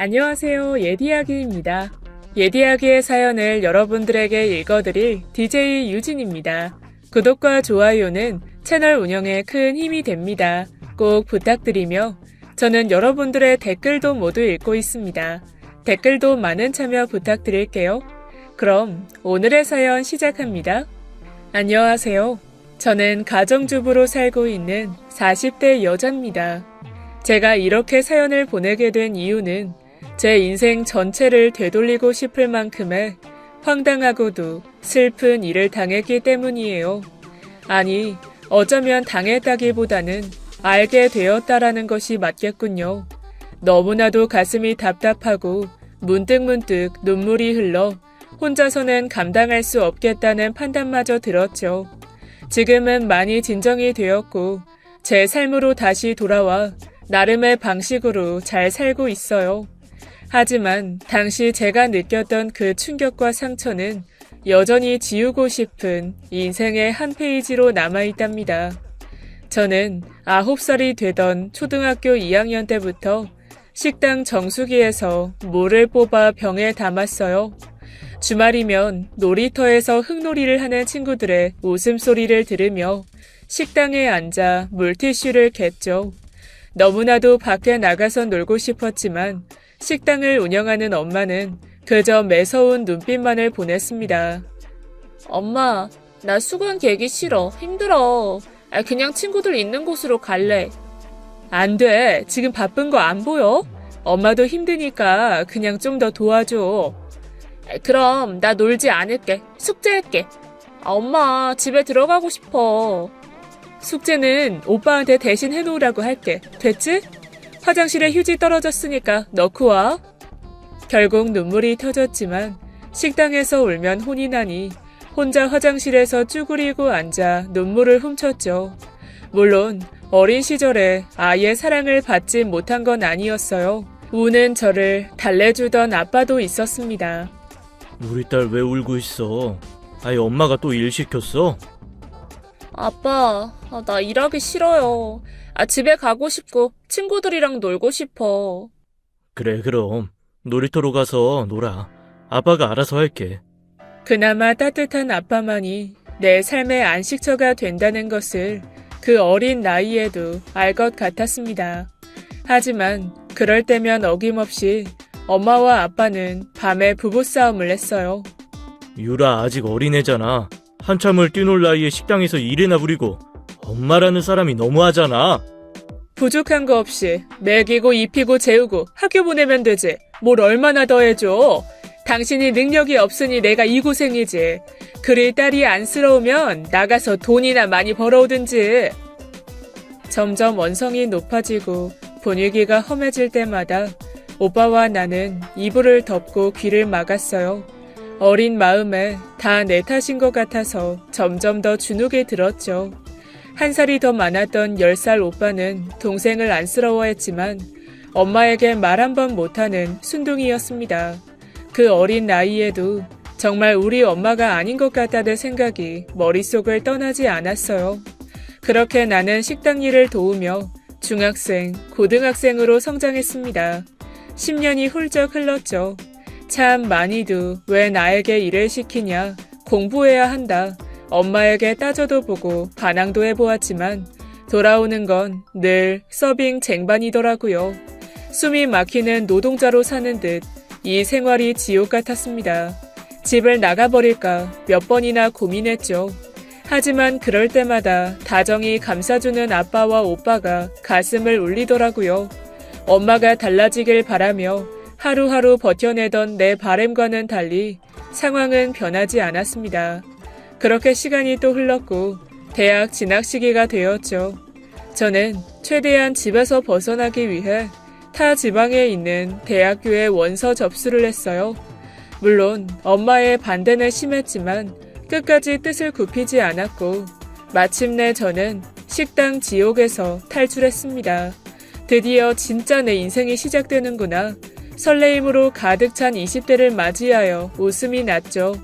안녕하세요. 예디야기입니다. 예디야기의 사연을 여러분들에게 읽어드릴 DJ 유진입니다. 구독과 좋아요는 채널 운영에 큰 힘이 됩니다. 꼭 부탁드리며 저는 여러분들의 댓글도 모두 읽고 있습니다. 댓글도 많은 참여 부탁드릴게요. 그럼 오늘의 사연 시작합니다. 안녕하세요. 저는 가정주부로 살고 있는 40대 여자입니다. 제가 이렇게 사연을 보내게 된 이유는 제 인생 전체를 되돌리고 싶을 만큼의 황당하고도 슬픈 일을 당했기 때문이에요. 아니, 어쩌면 당했다기보다는 알게 되었다라는 것이 맞겠군요. 너무나도 가슴이 답답하고 문득문득 눈물이 흘러 혼자서는 감당할 수 없겠다는 판단마저 들었죠. 지금은 많이 진정이 되었고 제 삶으로 다시 돌아와 나름의 방식으로 잘 살고 있어요. 하지만 당시 제가 느꼈던 그 충격과 상처는 여전히 지우고 싶은 인생의 한 페이지로 남아있답니다. 저는 9살이 되던 초등학교 2학년 때부터 식당 정수기에서 물을 뽑아 병에 담았어요. 주말이면 놀이터에서 흙놀이를 하는 친구들의 웃음소리를 들으며 식당에 앉아 물티슈를 겠죠. 너무나도 밖에 나가서 놀고 싶었지만 식당을 운영하는 엄마는 그저 매서운 눈빛만을 보냈습니다. 엄마, 나 수건 개기 싫어. 힘들어. 그냥 친구들 있는 곳으로 갈래. 안 돼. 지금 바쁜 거 안 보여? 엄마도 힘드니까 그냥 좀 더 도와줘. 그럼 나 놀지 않을게. 숙제할게. 엄마, 집에 들어가고 싶어. 숙제는 오빠한테 대신 해놓으라고 할게. 됐지? 화장실에 휴지 떨어졌으니까 넣고 와. 결국 눈물이 터졌지만 식당에서 울면 혼이 나니 혼자 화장실에서 쭈그리고 앉아 눈물을 훔쳤죠. 물론 어린 시절에 아이의 사랑을 받지 못한 건 아니었어요. 우는 저를 달래주던 아빠도 있었습니다. 우리 딸 왜 울고 있어? 아이 엄마가 또 일 시켰어? 아빠, 나 일하기 싫어요. 집에 가고 싶고 친구들이랑 놀고 싶어. 그래 그럼 놀이터로 가서 놀아. 아빠가 알아서 할게. 그나마 따뜻한 아빠만이 내 삶의 안식처가 된다는 것을 그 어린 나이에도 알 것 같았습니다. 하지만 그럴 때면 어김없이 엄마와 아빠는 밤에 부부싸움을 했어요. 유라 아직 어린애잖아. 한참을 뛰놀 나이에 식당에서 일이나 부리고 엄마라는 사람이 너무하잖아. 부족한 거 없이 먹이고 입히고 재우고 학교 보내면 되지. 뭘 얼마나 더 해줘. 당신이 능력이 없으니 내가 이 고생이지. 그리 딸이 안쓰러우면 나가서 돈이나 많이 벌어오든지. 점점 원성이 높아지고 분위기가 험해질 때마다 오빠와 나는 이불을 덮고 귀를 막았어요. 어린 마음에 다 내 탓인 것 같아서 점점 더 주눅이 들었죠. 한 살이 더 많았던 10살 오빠는 동생을 안쓰러워했지만 엄마에게 말 한 번 못하는 순둥이였습니다. 그 어린 나이에도 정말 우리 엄마가 아닌 것 같다는 생각이 머릿속을 떠나지 않았어요. 그렇게 나는 식당 일을 도우며 중학생, 고등학생으로 성장했습니다. 10년이 훌쩍 흘렀죠. 참 많이도 왜 나에게 일을 시키냐, 공부해야 한다, 엄마에게 따져도 보고 반항도 해보았지만 돌아오는 건 늘 서빙 쟁반이더라고요. 숨이 막히는 노동자로 사는 듯 이 생활이 지옥 같았습니다. 집을 나가버릴까 몇 번이나 고민했죠. 하지만 그럴 때마다 다정히 감싸주는 아빠와 오빠가 가슴을 울리더라고요. 엄마가 달라지길 바라며 하루하루 버텨내던 내 바람과는 달리 상황은 변하지 않았습니다. 그렇게 시간이 또 흘렀고 대학 진학 시기가 되었죠. 저는 최대한 집에서 벗어나기 위해 타 지방에 있는 대학교에 원서 접수를 했어요. 물론 엄마의 반대는 심했지만 끝까지 뜻을 굽히지 않았고 마침내 저는 식당 지옥에서 탈출했습니다. 드디어 진짜 내 인생이 시작되는구나. 설레임으로 가득 찬 20대를 맞이하여 웃음이 났죠.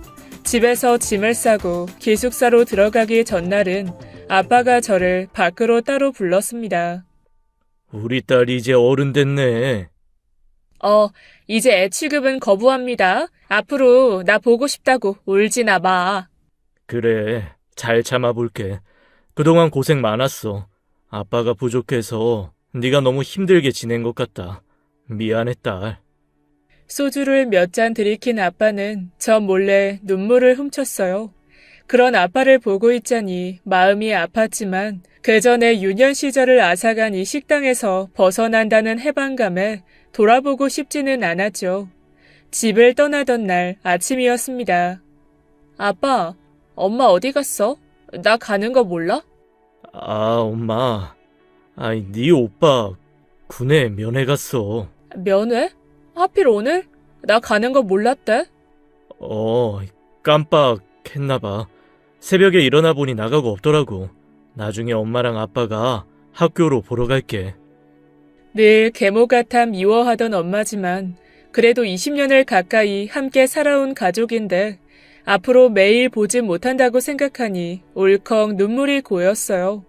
집에서 짐을 싸고 기숙사로 들어가기 전날은 아빠가 저를 밖으로 따로 불렀습니다. 우리 딸이 이제 어른 됐네. 이제 애 취급은 거부합니다. 앞으로 나 보고 싶다고 울지나 마. 그래, 잘 참아볼게. 그동안 고생 많았어. 아빠가 부족해서 네가 너무 힘들게 지낸 것 같다. 미안해, 딸. 소주를 몇 잔 들이킨 아빠는 저 몰래 눈물을 훔쳤어요. 그런 아빠를 보고 있자니 마음이 아팠지만 그 전에 유년 시절을 앗아간 이 식당에서 벗어난다는 해방감에 돌아보고 싶지는 않았죠. 집을 떠나던 날 아침이었습니다. 아빠, 엄마 어디 갔어? 나 가는 거 몰라? 엄마. 네 오빠 군에 면회 갔어. 면회? 하필 오늘? 나 가는 거 몰랐대? 깜빡했나봐. 새벽에 일어나 보니 나가고 없더라고. 나중에 엄마랑 아빠가 학교로 보러 갈게. 늘 계모 같아 미워하던 엄마지만 그래도 20년을 가까이 함께 살아온 가족인데 앞으로 매일 보지 못한다고 생각하니 울컥 눈물이 고였어요.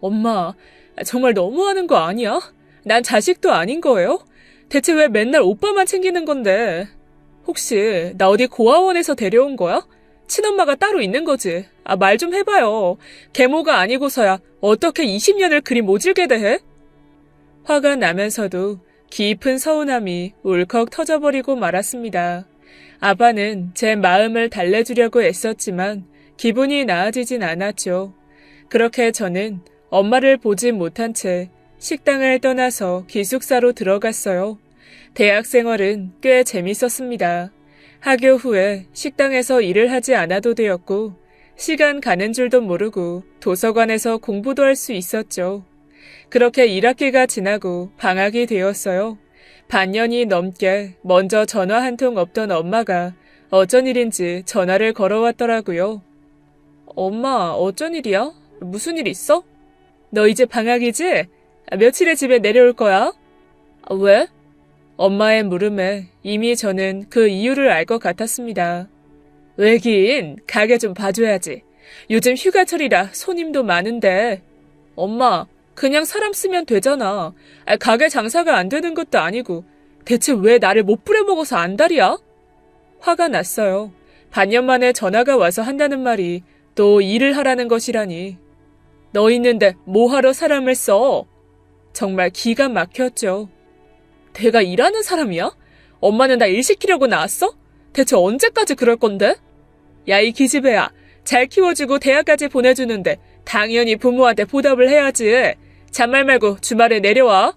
엄마, 정말 너무하는 거 아니야? 난 자식도 아닌 거예요? 대체 왜 맨날 오빠만 챙기는 건데? 혹시 나 어디 고아원에서 데려온 거야? 친엄마가 따로 있는 거지. 말 좀 해봐요. 계모가 아니고서야 어떻게 20년을 그리 모질게 대해? 화가 나면서도 깊은 서운함이 울컥 터져버리고 말았습니다. 아빠는 제 마음을 달래주려고 애썼지만 기분이 나아지진 않았죠. 그렇게 저는 엄마를 보지 못한 채 식당을 떠나서 기숙사로 들어갔어요. 대학 생활은 꽤 재밌었습니다. 학교 후에 식당에서 일을 하지 않아도 되었고 시간 가는 줄도 모르고 도서관에서 공부도 할 수 있었죠. 그렇게 1학기가 지나고 방학이 되었어요. 반년이 넘게 먼저 전화 한 통 없던 엄마가 어쩐 일인지 전화를 걸어왔더라고요. 엄마, 어쩐 일이야? 무슨 일 있어? 너 이제 방학이지? 며칠에 집에 내려올 거야? 왜? 엄마의 물음에 이미 저는 그 이유를 알 것 같았습니다. 왜긴 가게 좀 봐줘야지. 요즘 휴가철이라 손님도 많은데. 엄마, 그냥 사람 쓰면 되잖아. 가게 장사가 안 되는 것도 아니고 대체 왜 나를 못 부려먹어서 안달이야? 화가 났어요. 반년 만에 전화가 와서 한다는 말이 또 일을 하라는 것이라니. 너 있는데 뭐하러 사람을 써? 정말 기가 막혔죠. 내가 일하는 사람이야? 엄마는 나 일 시키려고 나왔어? 대체 언제까지 그럴 건데? 야, 이 기집애야. 잘 키워주고 대학까지 보내주는데 당연히 부모한테 보답을 해야지. 잔말 말고 주말에 내려와.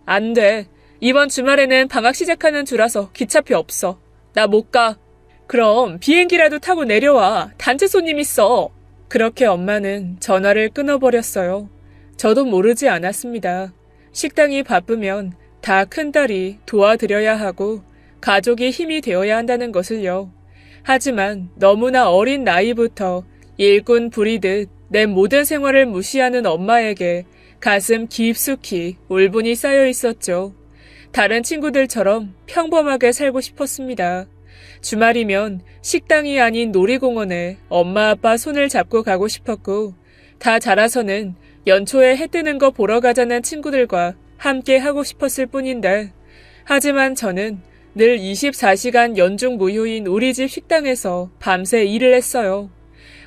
안 돼. 이번 주말에는 방학 시작하는 주라서 기차표 없어. 나 못 가. 그럼 비행기라도 타고 내려와. 단체 손님 있어. 그렇게 엄마는 전화를 끊어버렸어요. 저도 모르지 않았습니다. 식당이 바쁘면 다 큰딸이 도와드려야 하고 가족이 힘이 되어야 한다는 것을요. 하지만 너무나 어린 나이부터 일꾼 부리듯 내 모든 생활을 무시하는 엄마에게 가슴 깊숙이 울분이 쌓여 있었죠. 다른 친구들처럼 평범하게 살고 싶었습니다. 주말이면 식당이 아닌 놀이공원에 엄마 아빠 손을 잡고 가고 싶었고 다 자라서는 연초에 해 뜨는 거 보러 가자는 친구들과 함께 하고 싶었을 뿐인데 하지만 저는 늘 24시간 연중 무휴인 우리 집 식당에서 밤새 일을 했어요.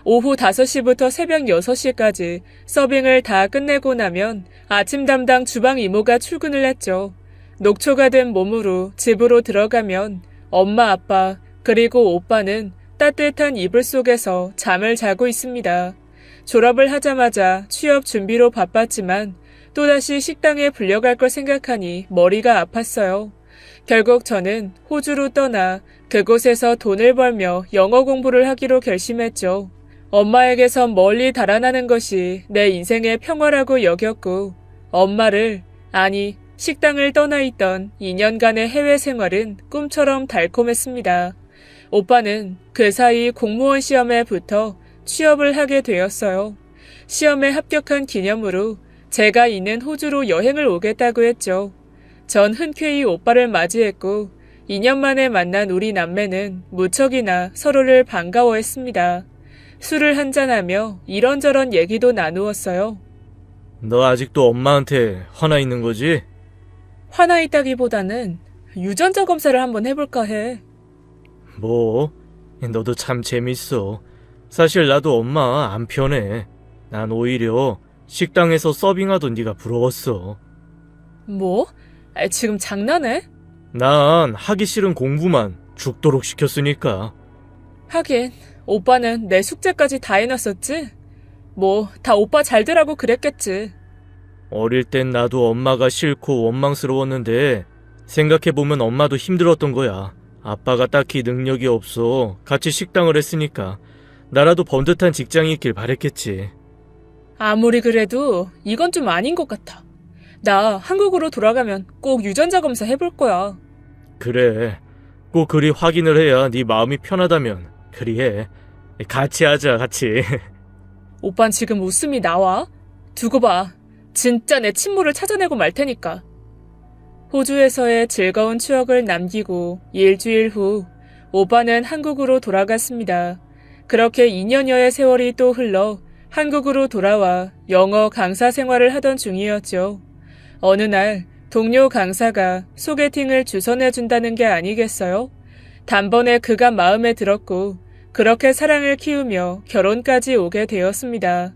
오후 5시부터 새벽 6시까지 서빙을 다 끝내고 나면 아침 담당 주방 이모가 출근을 했죠. 녹초가 된 몸으로 집으로 들어가면 엄마 아빠 그리고 오빠는 따뜻한 이불 속에서 잠을 자고 있습니다. 졸업을 하자마자 취업 준비로 바빴지만 또다시 식당에 불려갈 걸 생각하니 머리가 아팠어요. 결국 저는 호주로 떠나 그곳에서 돈을 벌며 영어 공부를 하기로 결심했죠. 엄마에게서 멀리 달아나는 것이 내 인생의 평화라고 여겼고 엄마를, 아니 식당을 떠나 있던 2년간의 해외 생활은 꿈처럼 달콤했습니다. 오빠는 그 사이 공무원 시험에 붙어 취업을 하게 되었어요. 시험에 합격한 기념으로 제가 있는 호주로 여행을 오겠다고 했죠. 전 흔쾌히 오빠를 맞이했고 2년 만에 만난 우리 남매는 무척이나 서로를 반가워했습니다. 술을 한잔하며 이런저런 얘기도 나누었어요. 너 아직도 엄마한테 화나 있는 거지? 화나 있다기보다는 유전자 검사를 한번 해볼까 해. 뭐? 너도 참 재밌어. 사실 나도 엄마 안 편해. 난 오히려 식당에서 서빙하던 네가 부러웠어. 뭐? 지금 장난해? 난 하기 싫은 공부만 죽도록 시켰으니까. 하긴 오빠는 내 숙제까지 다 해놨었지? 뭐 다 오빠 잘 되라고 그랬겠지. 어릴 땐 나도 엄마가 싫고 원망스러웠는데 생각해보면 엄마도 힘들었던 거야. 아빠가 딱히 능력이 없어 같이 식당을 했으니까 나라도 번듯한 직장이 있길 바랬겠지. 아무리 그래도 이건 좀 아닌 것 같아. 나 한국으로 돌아가면 꼭 유전자 검사 해볼 거야. 그래. 꼭 그리 확인을 해야 네 마음이 편하다면 그리 해. 같이 하자, 같이. 오빤 지금 웃음이 나와? 두고 봐. 진짜 내 친모를 찾아내고 말 테니까. 호주에서의 즐거운 추억을 남기고 일주일 후 오빠는 한국으로 돌아갔습니다. 그렇게 2년여의 세월이 또 흘러 한국으로 돌아와 영어 강사 생활을 하던 중이었죠. 어느 날 동료 강사가 소개팅을 주선해준다는 게 아니겠어요? 단번에 그가 마음에 들었고 그렇게 사랑을 키우며 결혼까지 오게 되었습니다.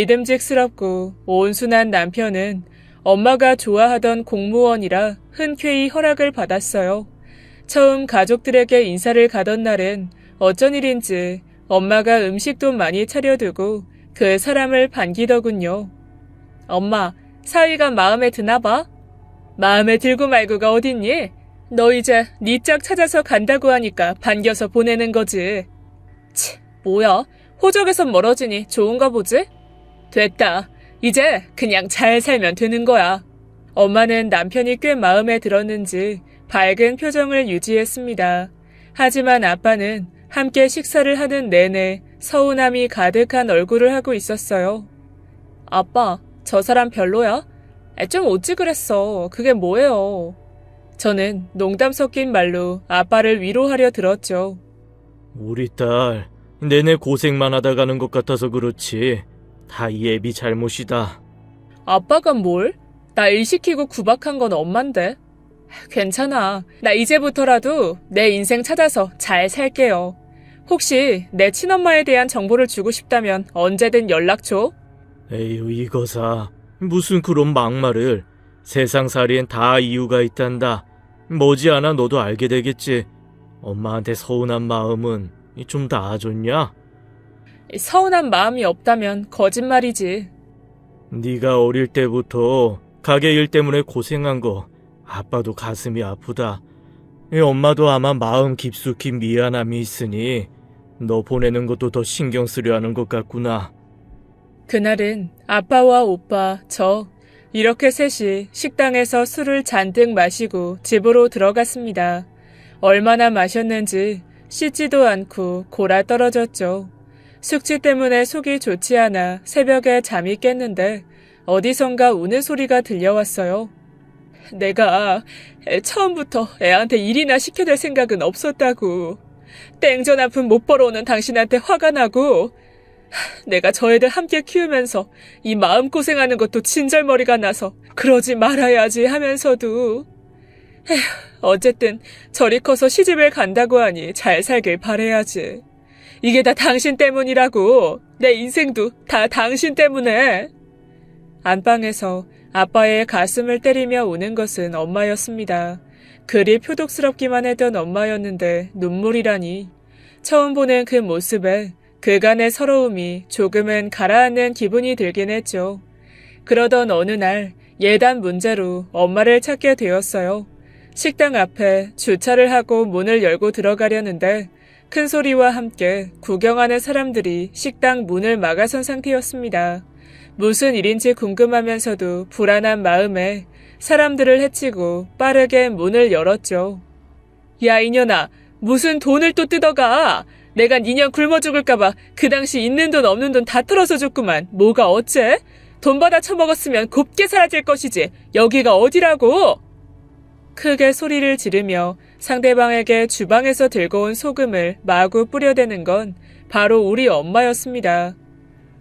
믿음직스럽고 온순한 남편은 엄마가 좋아하던 공무원이라 흔쾌히 허락을 받았어요. 처음 가족들에게 인사를 가던 날은 어쩐 일인지 엄마가 음식도 많이 차려두고 그 사람을 반기더군요. 엄마, 사위가 마음에 드나 봐? 마음에 들고 말고가 어딨니? 너 이제 네 짝 찾아서 간다고 하니까 반겨서 보내는 거지. 치, 뭐야? 호적에선 멀어지니 좋은가 보지? 됐다. 이제 그냥 잘 살면 되는 거야. 엄마는 남편이 꽤 마음에 들었는지 밝은 표정을 유지했습니다. 하지만 아빠는 함께 식사를 하는 내내 서운함이 가득한 얼굴을 하고 있었어요. 아빠, 저 사람 별로야? 좀 어찌 그랬어. 그게 뭐예요? 저는 농담 섞인 말로 아빠를 위로하려 들었죠. 우리 딸, 내내 고생만 하다 가는 것 같아서 그렇지. 다 이 애비 잘못이다. 아빠가 뭘? 나 일 시키고 구박한 건 엄만데. 괜찮아. 나 이제부터라도 내 인생 찾아서 잘 살게요. 혹시 내 친엄마에 대한 정보를 주고 싶다면 언제든 연락 줘. 에휴, 이거사. 무슨 그런 막말을. 세상살이엔 다 이유가 있단다. 머지않아 너도 알게 되겠지. 엄마한테 서운한 마음은 좀 나아졌냐? 서운한 마음이 없다면 거짓말이지. 네가 어릴 때부터 가게 일 때문에 고생한 거 아빠도 가슴이 아프다. 엄마도 아마 마음 깊숙이 미안함이 있으니 너 보내는 것도 더 신경 쓰려 하는 것 같구나. 그날은 아빠와 오빠, 저 이렇게 셋이 식당에서 술을 잔뜩 마시고 집으로 들어갔습니다. 얼마나 마셨는지 씻지도 않고 골아 떨어졌죠. 숙취 때문에 속이 좋지 않아 새벽에 잠이 깼는데 어디선가 우는 소리가 들려왔어요. 내가 처음부터 애한테 일이나 시켜줄 생각은 없었다고. 땡전 한 푼 못 벌어오는 당신한테 화가 나고 내가 저 애들 함께 키우면서 이 마음고생하는 것도 진절머리가 나서 그러지 말아야지 하면서도 어쨌든 저리 커서 시집을 간다고 하니 잘 살길 바래야지. 이게 다 당신 때문이라고. 내 인생도 다 당신 때문에. 안방에서 아빠의 가슴을 때리며 우는 것은 엄마였습니다. 그리 표독스럽기만 했던 엄마였는데 눈물이라니. 처음 보는 그 모습에 그간의 서러움이 조금은 가라앉는 기분이 들긴 했죠. 그러던 어느 날 예단 문제로 엄마를 찾게 되었어요. 식당 앞에 주차를 하고 문을 열고 들어가려는데 큰 소리와 함께 구경하는 사람들이 식당 문을 막아선 상태였습니다. 무슨 일인지 궁금하면서도 불안한 마음에 사람들을 해치고 빠르게 문을 열었죠. 야, 이년아, 무슨 돈을 또 뜯어가? 내가 니년 굶어 죽을까봐 그 당시 있는 돈 없는 돈 다 털어서 줬구만. 뭐가 어째? 돈 받아 처먹었으면 곱게 사라질 것이지. 여기가 어디라고? 크게 소리를 지르며 상대방에게 주방에서 들고 온 소금을 마구 뿌려대는 건 바로 우리 엄마였습니다.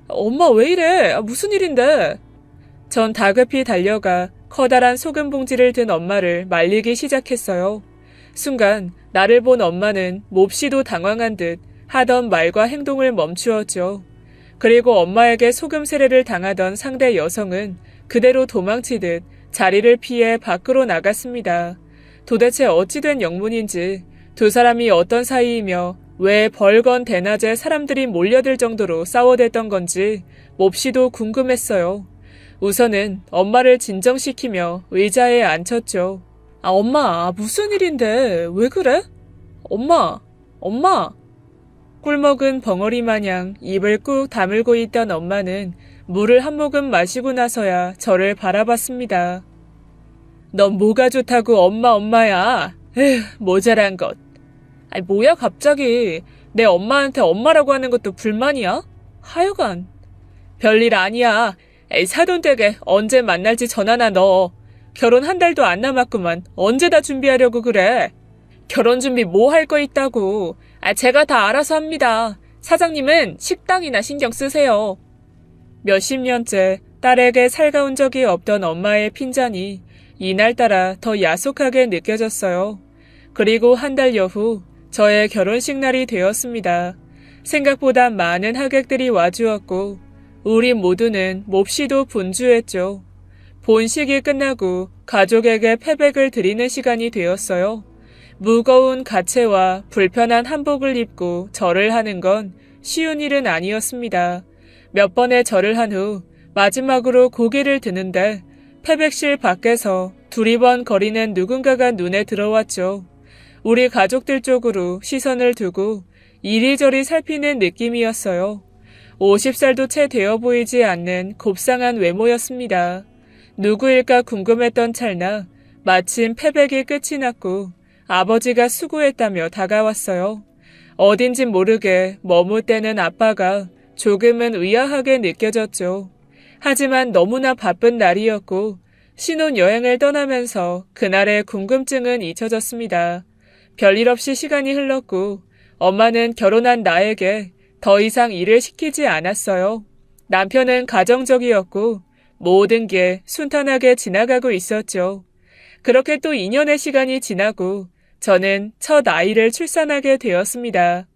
엄마 왜 이래? 무슨 일인데? 전 다급히 달려가 커다란 소금 봉지를 든 엄마를 말리기 시작했어요. 순간 나를 본 엄마는 몹시도 당황한 듯 하던 말과 행동을 멈추었죠. 그리고 엄마에게 소금 세례를 당하던 상대 여성은 그대로 도망치듯 자리를 피해 밖으로 나갔습니다. 도대체 어찌된 영문인지 두 사람이 어떤 사이이며 왜 벌건 대낮에 사람들이 몰려들 정도로 싸워댔던 건지 몹시도 궁금했어요. 우선은 엄마를 진정시키며 의자에 앉혔죠. 엄마, 무슨 일인데? 왜 그래? 엄마! 꿀먹은 벙어리 마냥 입을 꾹 다물고 있던 엄마는 물을 한 모금 마시고 나서야 저를 바라봤습니다. 넌 뭐가 좋다고 엄마야? 에휴, 모자란 것. 아니, 뭐야 갑자기. 내 엄마한테 엄마라고 하는 것도 불만이야? 하여간. 별일 아니야. 에이, 사돈댁에 언제 만날지 전화나 넣어. 결혼 한 달도 안 남았구만. 언제 다 준비하려고 그래? 결혼 준비 뭐 할 거 있다고. 제가 다 알아서 합니다. 사장님은 식당이나 신경 쓰세요. 몇십 년째 딸에게 살가운 적이 없던 엄마의 핀잔이 이날따라 더 야속하게 느껴졌어요. 그리고 한 달여 후 저의 결혼식 날이 되었습니다. 생각보다 많은 하객들이 와주었고 우리 모두는 몹시도 분주했죠. 본식이 끝나고 가족에게 패백을 드리는 시간이 되었어요. 무거운 가채와 불편한 한복을 입고 절을 하는 건 쉬운 일은 아니었습니다. 몇 번의 절을 한 후 마지막으로 고개를 드는데 패백실 밖에서 두리번거리는 누군가가 눈에 들어왔죠. 우리 가족들 쪽으로 시선을 두고 이리저리 살피는 느낌이었어요. 50살도 채 되어 보이지 않는 곱상한 외모였습니다. 누구일까 궁금했던 찰나 마침 패백이 끝이 났고 아버지가 수고했다며 다가왔어요. 어딘진 모르게 머뭇대는 아빠가 조금은 의아하게 느껴졌죠. 하지만 너무나 바쁜 날이었고 신혼여행을 떠나면서 그날의 궁금증은 잊혀졌습니다. 별일 없이 시간이 흘렀고 엄마는 결혼한 나에게 더 이상 일을 시키지 않았어요. 남편은 가정적이었고 모든 게 순탄하게 지나가고 있었죠. 그렇게 또 2년의 시간이 지나고 저는 첫 아이를 출산하게 되었습니다.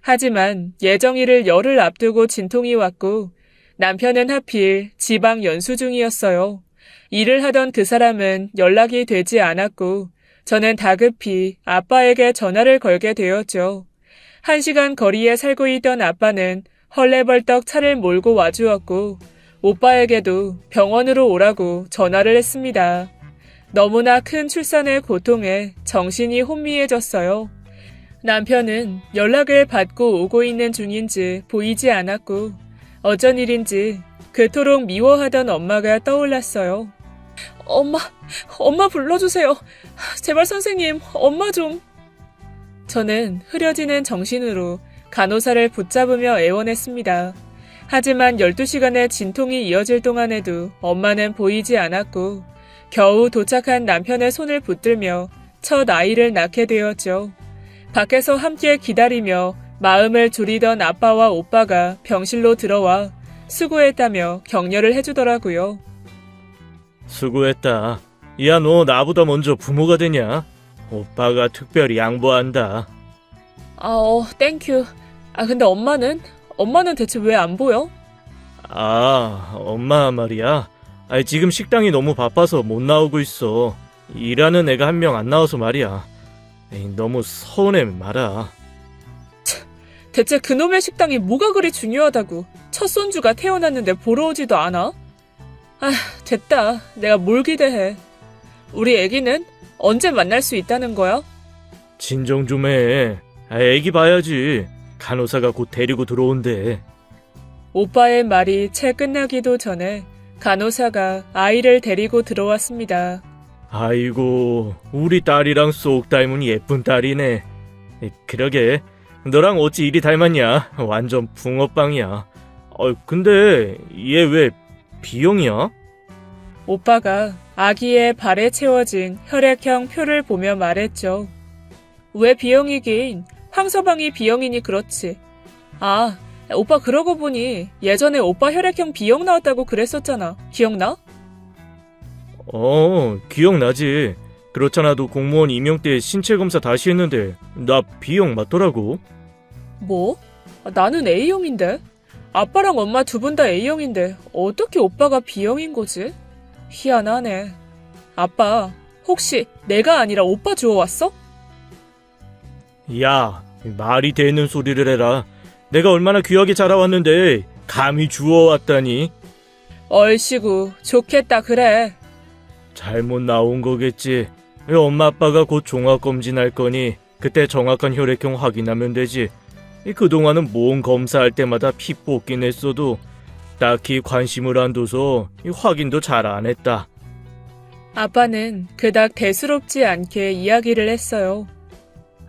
하지만 예정일을 열흘 앞두고 진통이 왔고 남편은 하필 지방 연수 중이었어요. 일을 하던 그 사람은 연락이 되지 않았고 저는 다급히 아빠에게 전화를 걸게 되었죠. 1시간 거리에 살고 있던 아빠는 헐레벌떡 차를 몰고 와주었고 오빠에게도 병원으로 오라고 전화를 했습니다. 너무나 큰 출산의 고통에 정신이 혼미해졌어요. 남편은 연락을 받고 오고 있는 중인지 보이지 않았고 어쩐 일인지 그토록 미워하던 엄마가 떠올랐어요. 엄마 불러주세요. 제발 선생님, 엄마 좀. 저는 흐려지는 정신으로 간호사를 붙잡으며 애원했습니다. 하지만 12시간의 진통이 이어질 동안에도 엄마는 보이지 않았고 겨우 도착한 남편의 손을 붙들며 첫 아이를 낳게 되었죠. 밖에서 함께 기다리며 마음을 졸이던 아빠와 오빠가 병실로 들어와 수고했다며 격려를 해주더라고요. 수고했다. 야, 너 나보다 먼저 부모가 되냐? 오빠가 특별히 양보한다. 땡큐. 근데 엄마는 대체 왜 안 보여? 엄마 말이야. 지금 식당이 너무 바빠서 못 나오고 있어. 일하는 애가 한 명 안 나와서 말이야. 너무 서운해 마라. 대체 그놈의 식당이 뭐가 그리 중요하다고. 첫 손주가 태어났는데 보러 오지도 않아? 됐다. 내가 뭘 기대해. 우리 애기는 언제 만날 수 있다는 거야? 진정 좀 해. 애기 봐야지. 간호사가 곧 데리고 들어온대. 오빠의 말이 채 끝나기도 전에 간호사가 아이를 데리고 들어왔습니다. 아이고, 우리 딸이랑 쏙 닮은 예쁜 딸이네. 그러게, 너랑 어찌 이리 닮았냐? 완전 붕어빵이야. 근데 얘 왜 B형이야? 오빠가 아기의 발에 채워진 혈액형 표를 보며 말했죠. 왜 B형이긴? 황서방이 B형이니 그렇지. 오빠 그러고 보니 예전에 오빠 혈액형 B형 나왔다고 그랬었잖아. 기억나? 기억나지. 그렇잖아도 공무원 임용 때 신체 검사 다시 했는데 나 B형 맞더라고. 뭐? 나는 A형인데? 아빠랑 엄마 두 분 다 A형인데 어떻게 오빠가 B형인 거지? 희한하네. 아빠, 혹시 내가 아니라 오빠 주워왔어? 야, 말이 되는 소리를 해라. 내가 얼마나 귀하게 자라왔는데 감히 주워왔다니. 얼씨구, 좋겠다 그래. 잘못 나온 거겠지. 엄마 아빠가 곧 종합검진 할 거니 그때 정확한 혈액형 확인하면 되지. 그동안은 몸 검사할 때마다 피 뽑긴 했어도 딱히 관심을 안 둬서 확인도 잘 안 했다. 아빠는 그닥 대수롭지 않게 이야기를 했어요.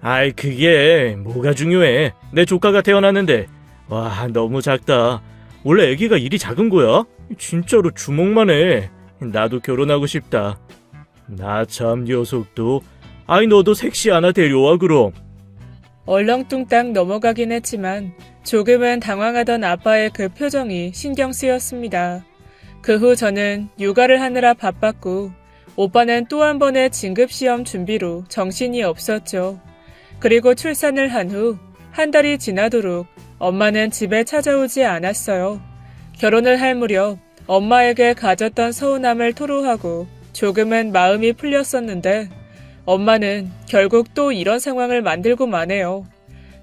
아이, 그게 뭐가 중요해. 내 조카가 태어났는데 와, 너무 작다. 원래 애기가 일이 작은 거야? 진짜로 주먹만 해. 나도 결혼하고 싶다. 나 참 녀석도. 아이, 너도 섹시 하나 데려와 그럼. 얼렁뚱땅 넘어가긴 했지만 조금은 당황하던 아빠의 그 표정이 신경 쓰였습니다. 그 후 저는 육아를 하느라 바빴고 오빠는 또 한 번의 진급시험 준비로 정신이 없었죠. 그리고 출산을 한 후 한 달이 지나도록 엄마는 집에 찾아오지 않았어요. 결혼을 할 무렵 엄마에게 가졌던 서운함을 토로하고 조금은 마음이 풀렸었는데 엄마는 결국 또 이런 상황을 만들고 마네요.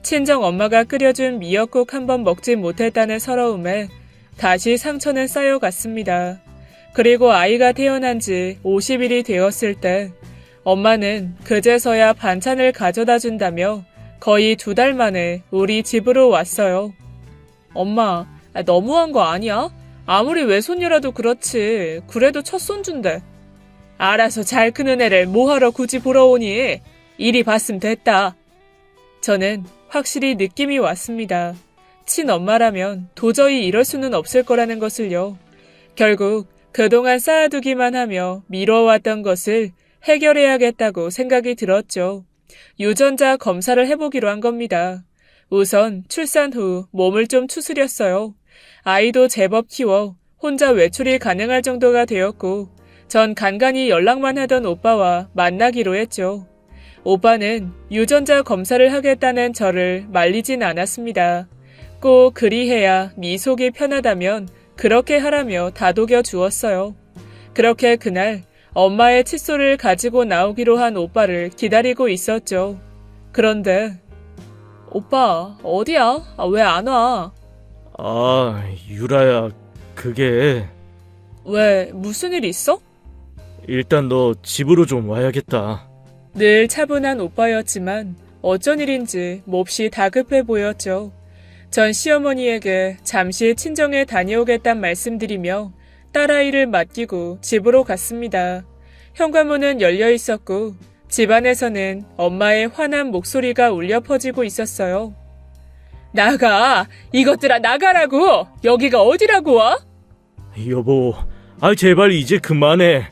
친정 엄마가 끓여준 미역국 한 번 먹지 못했다는 서러움에 다시 상처는 쌓여갔습니다. 그리고 아이가 태어난 지 50일이 되었을 때 엄마는 그제서야 반찬을 가져다 준다며 거의 2달 만에 우리 집으로 왔어요. 엄마, 너무한 거 아니야? 아무리 외손녀라도 그렇지. 그래도 첫 손주인데. 알아서 잘 크는 애를 뭐하러 굳이 보러 오니? 이리 봤으면 됐다. 저는 확실히 느낌이 왔습니다. 친엄마라면 도저히 이럴 수는 없을 거라는 것을요. 결국 그동안 쌓아두기만 하며 미뤄왔던 것을 해결해야겠다고 생각이 들었죠. 유전자 검사를 해보기로 한 겁니다. 우선 출산 후 몸을 좀 추스렸어요. 아이도 제법 키워 혼자 외출이 가능할 정도가 되었고 전 간간히 연락만 하던 오빠와 만나기로 했죠. 오빠는 유전자 검사를 하겠다는 저를 말리진 않았습니다. 꼭 그리해야 미속이 편하다면 그렇게 하라며 다독여 주었어요. 그렇게 그날 엄마의 칫솔을 가지고 나오기로 한 오빠를 기다리고 있었죠. 그런데 오빠 어디야? 왜 안 와? 유라야, 그게... 왜 무슨 일 있어? 일단 너 집으로 좀 와야겠다. 늘 차분한 오빠였지만 어쩐 일인지 몹시 다급해 보였죠. 전 시어머니에게 잠시 친정에 다녀오겠단 말씀드리며 딸아이를 맡기고 집으로 갔습니다. 현관문은 열려 있었고 집안에서는 엄마의 화난 목소리가 울려 퍼지고 있었어요. 나가! 이것들아 나가라고! 여기가 어디라고 와? 여보, 제발 이제 그만해.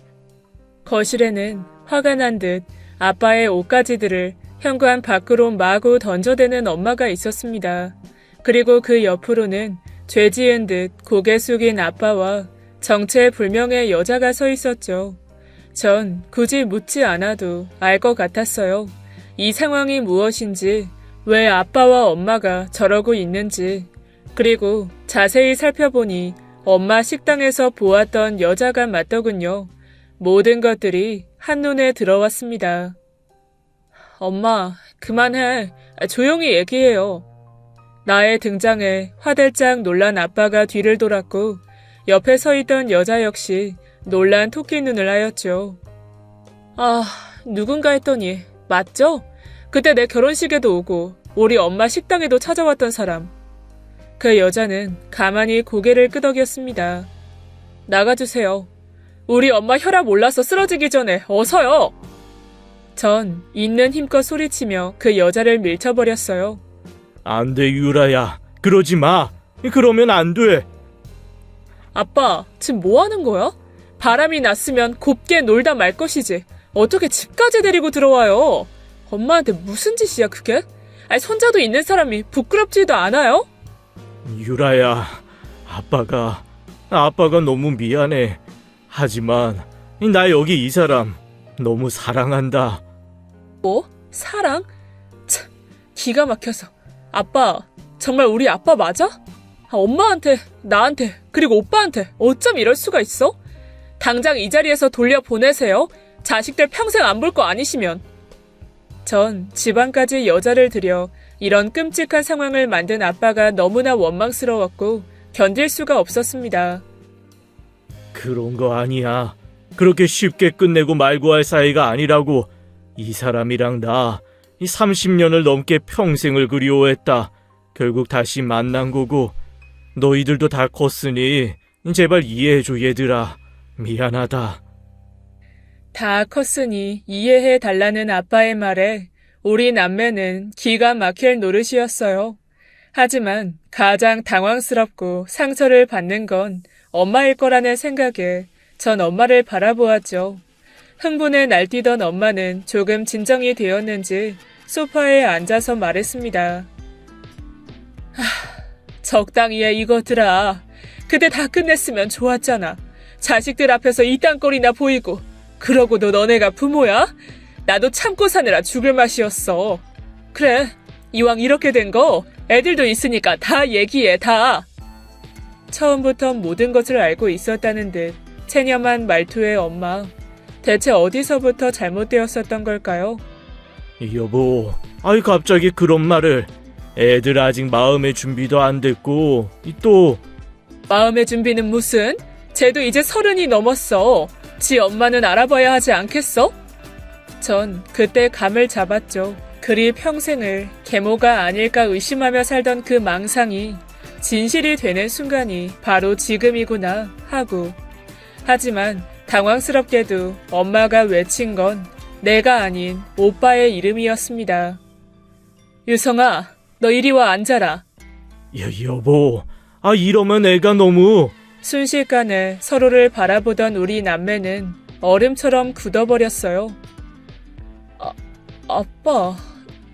거실에는 화가 난 듯 아빠의 옷가지들을 현관 밖으로 마구 던져대는 엄마가 있었습니다. 그리고 그 옆으로는 죄 지은 듯 고개 숙인 아빠와 정체불명의 여자가 서 있었죠. 전 굳이 묻지 않아도 알 것 같았어요. 이 상황이 무엇인지, 왜 아빠와 엄마가 저러고 있는지, 그리고 자세히 살펴보니 엄마 식당에서 보았던 여자가 맞더군요. 모든 것들이 한눈에 들어왔습니다. 엄마, 그만해. 조용히 얘기해요. 나의 등장에 화들짝 놀란 아빠가 뒤를 돌았고 옆에 서 있던 여자 역시 놀란 토끼 눈을 하였죠. 누군가 했더니 맞죠? 그때 내 결혼식에도 오고 우리 엄마 식당에도 찾아왔던 사람. 그 여자는 가만히 고개를 끄덕였습니다. 나가주세요. 우리 엄마 혈압 올라서 쓰러지기 전에 어서요. 전 있는 힘껏 소리치며 그 여자를 밀쳐버렸어요. 안 돼, 유라야. 그러지 마. 그러면 안 돼. 아빠, 지금 뭐 하는 거야? 바람이 났으면 곱게 놀다 말 것이지. 어떻게 집까지 데리고 들어와요? 엄마한테 무슨 짓이야, 그게? 손자도 있는 사람이 부끄럽지도 않아요? 유라야, 아빠가 너무 미안해. 하지만 나 여기 이 사람 너무 사랑한다. 뭐? 사랑? 참, 기가 막혀서. 아빠, 정말 우리 아빠 맞아? 엄마한테, 나한테, 그리고 오빠한테 어쩜 이럴 수가 있어? 당장 이 자리에서 돌려보내세요. 자식들 평생 안 볼 거 아니시면. 전 집안까지 여자를 들여 이런 끔찍한 상황을 만든 아빠가 너무나 원망스러웠고 견딜 수가 없었습니다. 그런 거 아니야. 그렇게 쉽게 끝내고 말고 할 사이가 아니라고. 이 사람이랑 나 30년을 넘게 평생을 그리워했다. 결국 다시 만난 거고 너희들도 다 컸으니 제발 이해해줘 얘들아. 미안하다. 다 컸으니 이해해달라는 아빠의 말에 우리 남매는 기가 막힐 노릇이었어요. 하지만 가장 당황스럽고 상처를 받는 건 엄마일 거라는 생각에 전 엄마를 바라보았죠. 흥분에 날뛰던 엄마는 조금 진정이 되었는지 소파에 앉아서 말했습니다. 적당히 해 이것들아. 그때 다 끝냈으면 좋았잖아. 자식들 앞에서 이딴 꼴이나 보이고. 그러고도 너네가 부모야? 나도 참고 사느라 죽을 맛이었어. 그래, 이왕 이렇게 된 거 애들도 있으니까 다 얘기해, 다. 처음부터 모든 것을 알고 있었다는 듯 체념한 말투의 엄마. 대체 어디서부터 잘못되었었던 걸까요? 여보, 갑자기 그런 말을. 애들 아직 마음의 준비도 안 됐고 또 마음의 준비는 무슨? 쟤도 이제 30이 넘었어. 지 엄마는 알아봐야 하지 않겠어? 전 그때 감을 잡았죠. 그리 평생을 계모가 아닐까 의심하며 살던 그 망상이 진실이 되는 순간이 바로 지금이구나 하고. 하지만 당황스럽게도 엄마가 외친 건 내가 아닌 오빠의 이름이었습니다. 유성아, 너 이리 와 앉아라. 여보, 이러면 애가 너무... 순식간에 서로를 바라보던 우리 남매는 얼음처럼 굳어버렸어요. 아빠,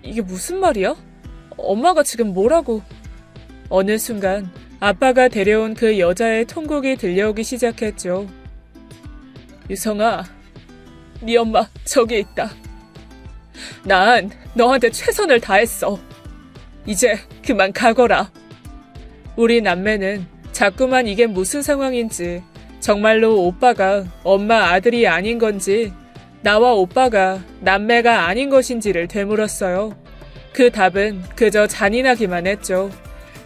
이게 무슨 말이야? 엄마가 지금 뭐라고? 어느 순간 아빠가 데려온 그 여자의 통곡이 들려오기 시작했죠. 유성아, 네 엄마 저기 있다. 난 너한테 최선을 다했어. 이제 그만 가거라. 우리 남매는 자꾸만 이게 무슨 상황인지, 정말로 오빠가 엄마 아들이 아닌 건지, 나와 오빠가 남매가 아닌 것인지를 되물었어요. 그 답은 그저 잔인하기만 했죠.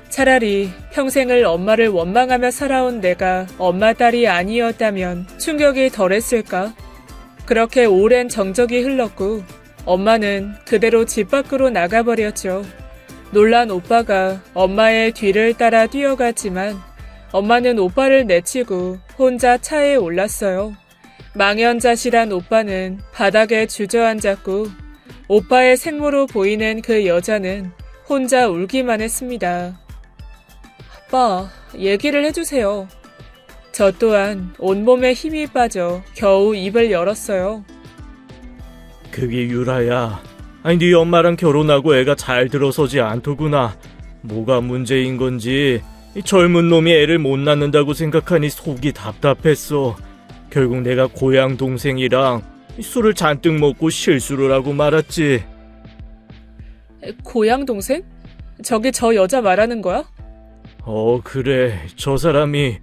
차라리 평생을 엄마를 원망하며 살아온 내가 엄마 딸이 아니었다면 충격이 덜했을까? 그렇게 오랜 정적이 흘렀고 엄마는 그대로 집 밖으로 나가버렸죠. 놀란 오빠가 엄마의 뒤를 따라 뛰어갔지만 엄마는 오빠를 내치고 혼자 차에 올랐어요. 망연자실한 오빠는 바닥에 주저앉았고 오빠의 생모로 보이는 그 여자는 혼자 울기만 했습니다. 아빠, 얘기를 해주세요. 저 또한 온몸에 힘이 빠져 겨우 입을 열었어요. 그게 유라야. 네 엄마랑 결혼하고 애가 잘 들어서지 않더구나. 뭐가 문제인 건지 이 젊은 놈이 애를 못 낳는다고 생각하니 속이 답답했어. 결국 내가 고향 동생이랑 술을 잔뜩 먹고 실수를 하고 말았지. 고향 동생? 저기 저 여자 말하는 거야? 그래. 저 사람이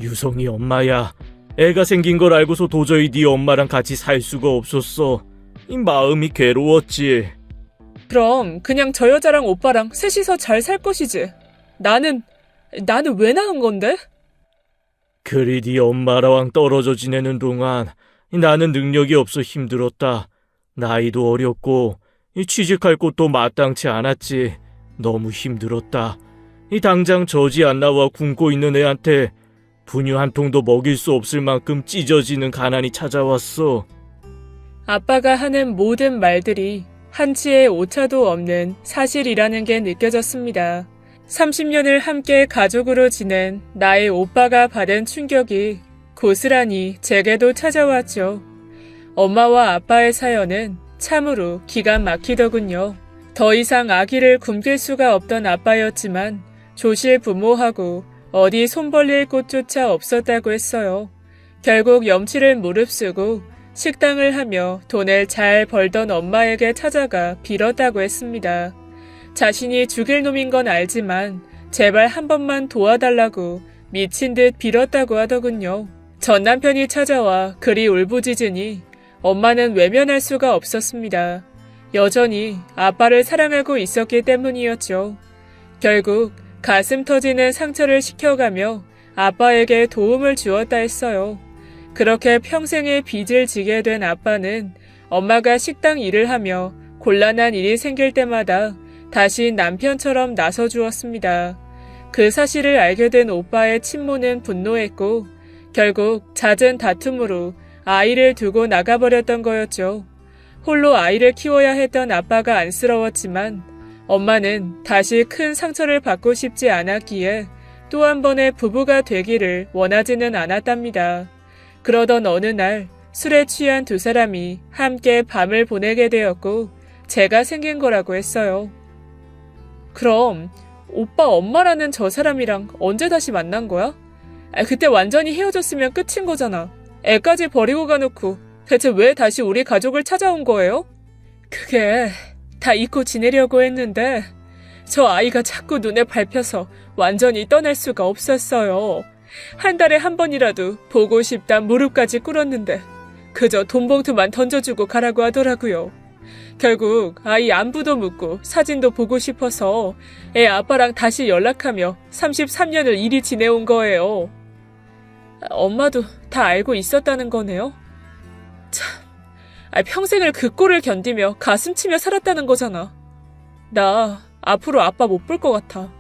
유성이 엄마야. 애가 생긴 걸 알고서 도저히 네 엄마랑 같이 살 수가 없었어. 이 마음이 괴로웠지. 그럼 그냥 저 여자랑 오빠랑 셋이서 잘 살 것이지. 나는 왜 낳은 건데? 그리 네 엄마랑 떨어져 지내는 동안 나는 능력이 없어 힘들었다. 나이도 어렸고 취직할 곳도 마땅치 않았지. 너무 힘들었다. 당장 저지 안 나와 굶고 있는 애한테 분유 한 통도 먹일 수 없을 만큼 찢어지는 가난이 찾아왔어. 아빠가 하는 모든 말들이 한치의 오차도 없는 사실이라는 게 느껴졌습니다. 30년을 함께 가족으로 지낸 나의 오빠가 받은 충격이 고스란히 제게도 찾아왔죠. 엄마와 아빠의 사연은 참으로 기가 막히더군요. 더 이상 아기를 굶길 수가 없던 아빠였지만 조실부모하고 어디 손 벌릴 곳조차 없었다고 했어요. 결국 염치를 무릅쓰고 식당을 하며 돈을 잘 벌던 엄마에게 찾아가 빌었다고 했습니다. 자신이 죽일 놈인 건 알지만 제발 한 번만 도와달라고 미친 듯 빌었다고 하더군요. 전 남편이 찾아와 그리 울부짖으니 엄마는 외면할 수가 없었습니다. 여전히 아빠를 사랑하고 있었기 때문이었죠. 결국 가슴 터지는 상처를 식혀가며 아빠에게 도움을 주었다 했어요. 그렇게 평생의 빚을 지게 된 아빠는 엄마가 식당 일을 하며 곤란한 일이 생길 때마다 다시 남편처럼 나서주었습니다. 그 사실을 알게 된 오빠의 친모는 분노했고 결국 잦은 다툼으로 아이를 두고 나가버렸던 거였죠. 홀로 아이를 키워야 했던 아빠가 안쓰러웠지만 엄마는 다시 큰 상처를 받고 싶지 않았기에 또 한 번의 부부가 되기를 원하지는 않았답니다. 그러던 어느 날 술에 취한 두 사람이 함께 밤을 보내게 되었고 죄가 생긴 거라고 했어요. 그럼 오빠 엄마라는 저 사람이랑 언제 다시 만난 거야? 그때 완전히 헤어졌으면 끝인 거잖아. 애까지 버리고 가놓고 대체 왜 다시 우리 가족을 찾아온 거예요? 그게 다 잊고 지내려고 했는데 저 아이가 자꾸 눈에 밟혀서 완전히 떠날 수가 없었어요. 한 달에 한 번이라도 보고 싶다 무릎까지 꿇었는데 그저 돈 봉투만 던져주고 가라고 하더라고요. 결국 아이 안부도 묻고 사진도 보고 싶어서 애 아빠랑 다시 연락하며 33년을 이리 지내온 거예요. 엄마도 다 알고 있었다는 거네요? 참, 평생을 그 꼴을 견디며 가슴치며 살았다는 거잖아. 나 앞으로 아빠 못 볼 것 같아.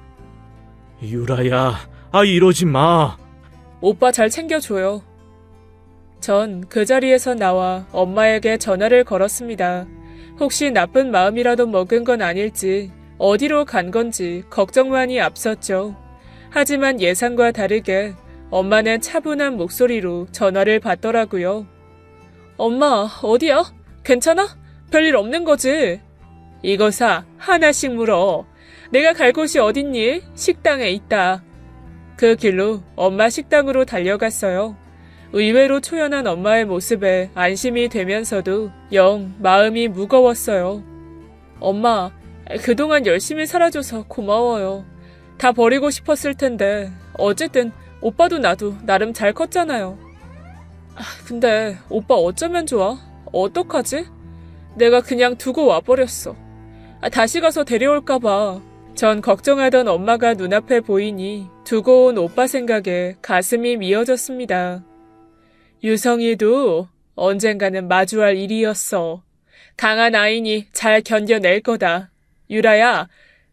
유라야, 이러지 마. 오빠 잘 챙겨줘요. 전 그 자리에서 나와 엄마에게 전화를 걸었습니다. 혹시 나쁜 마음이라도 먹은 건 아닐지, 어디로 간 건지 걱정만이 앞섰죠. 하지만 예상과 다르게 엄마는 차분한 목소리로 전화를 받더라고요. 엄마, 어디야? 괜찮아? 별일 없는 거지? 이거사 하나씩 물어. 내가 갈 곳이 어딨니? 식당에 있다. 그 길로 엄마 식당으로 달려갔어요. 의외로 초연한 엄마의 모습에 안심이 되면서도 영 마음이 무거웠어요. 엄마, 그동안 열심히 살아줘서 고마워요. 다 버리고 싶었을 텐데 어쨌든 오빠도 나도 나름 잘 컸잖아요. 근데 오빠 어쩌면 좋아? 어떡하지? 내가 그냥 두고 와버렸어. 다시 가서 데려올까봐. 전 걱정하던 엄마가 눈앞에 보이니 두고 온 오빠 생각에 가슴이 미어졌습니다. 유성이도 언젠가는 마주할 일이었어. 강한 아이니 잘 견뎌낼 거다. 유라야,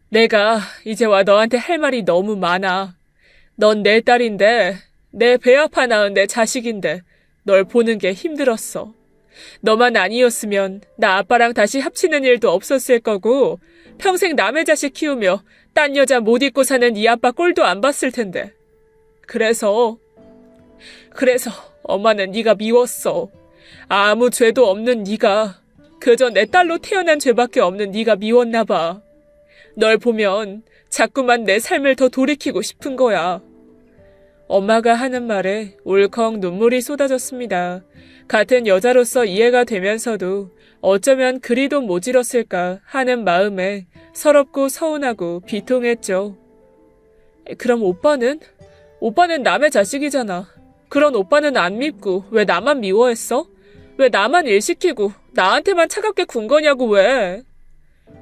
내가 이제와 너한테 할 말이 너무 많아. 넌 내 딸인데, 내 배 아파 낳은 내 자식인데 널 보는 게 힘들었어. 너만 아니었으면 나 아빠랑 다시 합치는 일도 없었을 거고 평생 남의 자식 키우며 딴 여자 못 잊고 사는 네 아빠 꼴도 안 봤을 텐데. 그래서 엄마는 네가 미웠어. 아무 죄도 없는 네가 그저 내 딸로 태어난 죄밖에 없는 네가 미웠나 봐. 널 보면 자꾸만 내 삶을 더 돌이키고 싶은 거야. 엄마가 하는 말에 울컥 눈물이 쏟아졌습니다. 같은 여자로서 이해가 되면서도 어쩌면 그리도 모질었을까 하는 마음에 서럽고 서운하고 비통했죠. 그럼 오빠는? 오빠는 남의 자식이잖아. 그런 오빠는 안 밉고 왜 나만 미워했어? 왜 나만 일 시키고 나한테만 차갑게 군 거냐고 왜?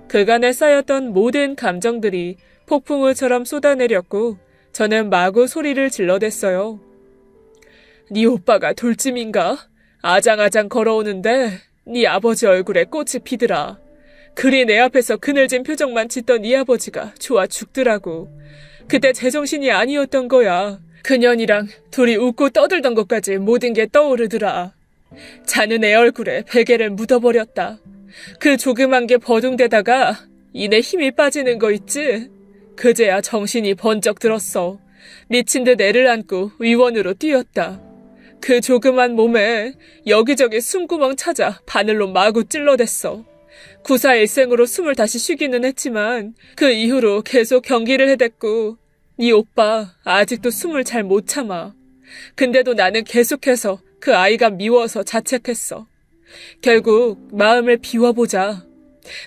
그간에 쌓였던 모든 감정들이 폭풍우처럼 쏟아내렸고 저는 마구 소리를 질러댔어요. 네 오빠가 돌찜인가? 아장아장 걸어오는데 네 아버지 얼굴에 꽃이 피더라. 그리 내 앞에서 그늘진 표정만 짓던 네 아버지가 좋아 죽더라고. 그때 제정신이 아니었던 거야. 그년이랑 둘이 웃고 떠들던 것까지 모든 게 떠오르더라. 자는 애 얼굴에 베개를 묻어버렸다. 그 조그만 게 버둥대다가 이내 힘이 빠지는 거 있지? 그제야 정신이 번쩍 들었어. 미친 듯 애를 안고 의원으로 뛰었다. 그 조그만 몸에 여기저기 숨구멍 찾아 바늘로 마구 찔러댔어. 구사일생으로 숨을 다시 쉬기는 했지만 그 이후로 계속 경기를 해댔고 네 오빠 아직도 숨을 잘 못 참아. 근데도 나는 계속해서 그 아이가 미워서 자책했어. 결국 마음을 비워보자.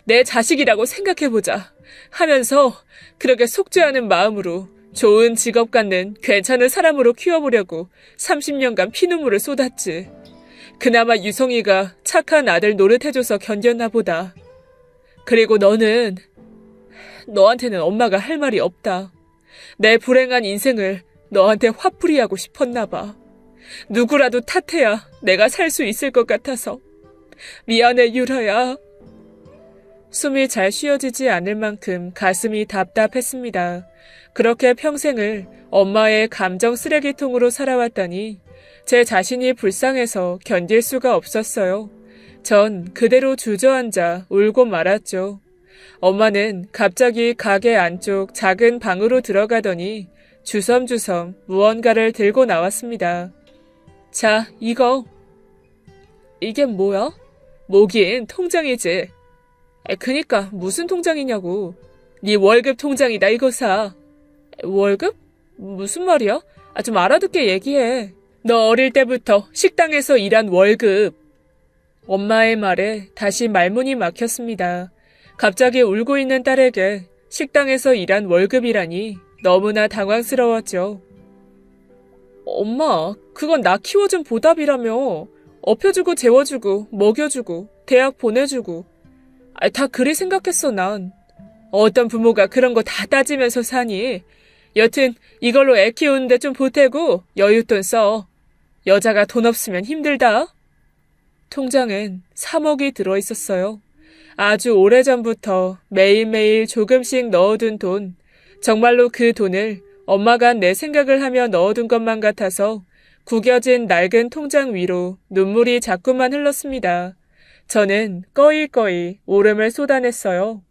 내 자식이라고 생각해보자 하면서 그렇게 속죄하는 마음으로 좋은 직업 갖는 괜찮은 사람으로 키워보려고 30년간 피눈물을 쏟았지. 그나마 유성이가 착한 아들 노릇해줘서 견뎠나 보다. 그리고 너한테는 엄마가 할 말이 없다. 내 불행한 인생을 너한테 화풀이하고 싶었나 봐. 누구라도 탓해야 내가 살 수 있을 것 같아서. 미안해, 유라야. 숨이 잘 쉬어지지 않을 만큼 가슴이 답답했습니다. 그렇게 평생을 엄마의 감정 쓰레기통으로 살아왔다니 제 자신이 불쌍해서 견딜 수가 없었어요. 전 그대로 주저앉아 울고 말았죠. 엄마는 갑자기 가게 안쪽 작은 방으로 들어가더니 주섬주섬 무언가를 들고 나왔습니다. 자, 이게 뭐야? 뭐긴 통장이지. 그니까 무슨 통장이냐고. 네 월급 통장이다, 이거 사. 월급? 무슨 말이야? 좀 알아듣게 얘기해. 너 어릴 때부터 식당에서 일한 월급. 엄마의 말에 다시 말문이 막혔습니다. 갑자기 울고 있는 딸에게 식당에서 일한 월급이라니 너무나 당황스러웠죠. 엄마, 그건 나 키워준 보답이라며. 업혀주고 재워주고 먹여주고 대학 보내주고. 다 그리 생각했어, 난. 어떤 부모가 그런 거 다 따지면서 사니. 여튼 이걸로 애 키우는데 좀 보태고 여윳돈 써. 여자가 돈 없으면 힘들다. 통장엔 3억이 들어있었어요. 아주 오래전부터 매일매일 조금씩 넣어둔 돈. 정말로 그 돈을 엄마가 내 생각을 하며 넣어둔 것만 같아서 구겨진 낡은 통장 위로 눈물이 자꾸만 흘렀습니다. 저는 꺼이꺼이 울음을 쏟아냈어요.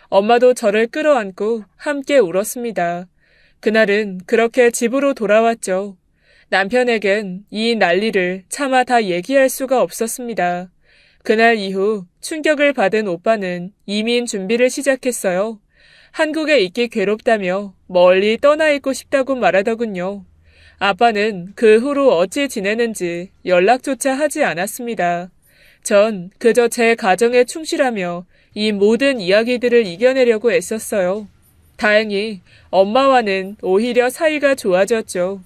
엄마도 저를 끌어안고 함께 울었습니다. 그날은 그렇게 집으로 돌아왔죠. 남편에겐 이 난리를 차마 다 얘기할 수가 없었습니다. 그날 이후 충격을 받은 오빠는 이민 준비를 시작했어요. 한국에 있기 괴롭다며 멀리 떠나 있고 싶다고 말하더군요. 아빠는 그 후로 어찌 지내는지 연락조차 하지 않았습니다. 전 그저 제 가정에 충실하며 이 모든 이야기들을 이겨내려고 애썼어요. 다행히 엄마와는 오히려 사이가 좋아졌죠.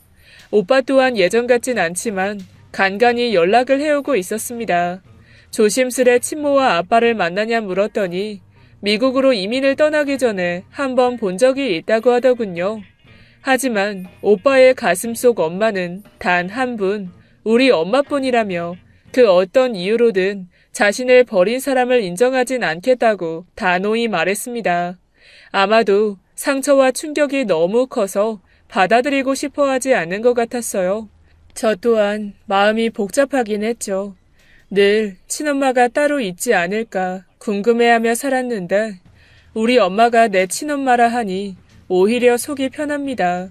오빠 또한 예전 같진 않지만 간간히 연락을 해오고 있었습니다. 조심스레 친모와 아빠를 만나냐 물었더니 미국으로 이민을 떠나기 전에 한번 본 적이 있다고 하더군요. 하지만 오빠의 가슴속 엄마는 단 한 분, 우리 엄마뿐이라며 그 어떤 이유로든 자신을 버린 사람을 인정하진 않겠다고 단호히 말했습니다. 아마도 상처와 충격이 너무 커서 받아들이고 싶어 하지 않는 것 같았어요. 저 또한 마음이 복잡하긴 했죠. 늘 친엄마가 따로 있지 않을까 궁금해하며 살았는데 우리 엄마가 내 친엄마라 하니 오히려 속이 편합니다.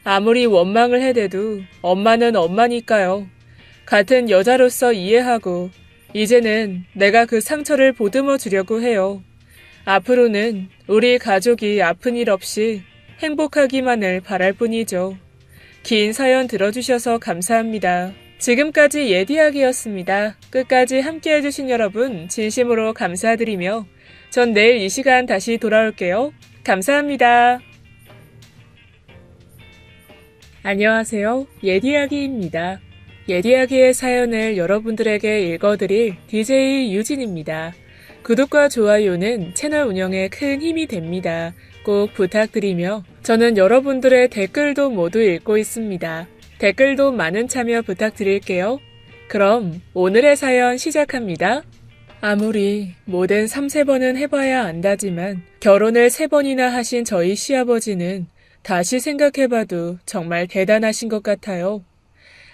아무리 원망을 해대도 엄마는 엄마니까요. 같은 여자로서 이해하고 이제는 내가 그 상처를 보듬어 주려고 해요. 앞으로는 우리 가족이 아픈 일 없이 행복하기만을 바랄 뿐이죠. 긴 사연 들어주셔서 감사합니다. 지금까지 예디하기였습니다. 끝까지 함께해주신 여러분 진심으로 감사드리며 전 내일 이 시간 다시 돌아올게요. 감사합니다. 안녕하세요. 예디하기입니다. 예디하기의 사연을 여러분들에게 읽어드릴 DJ 유진입니다. 구독과 좋아요는 채널 운영에 큰 힘이 됩니다. 꼭 부탁드리며 저는 여러분들의 댓글도 모두 읽고 있습니다. 댓글도 많은 참여 부탁드릴게요. 그럼 오늘의 사연 시작합니다. 아무리 뭐든 3-4번은 해봐야 안다지만 결혼을 3번이나 하신 저희 시아버지는 다시 생각해봐도 정말 대단하신 것 같아요.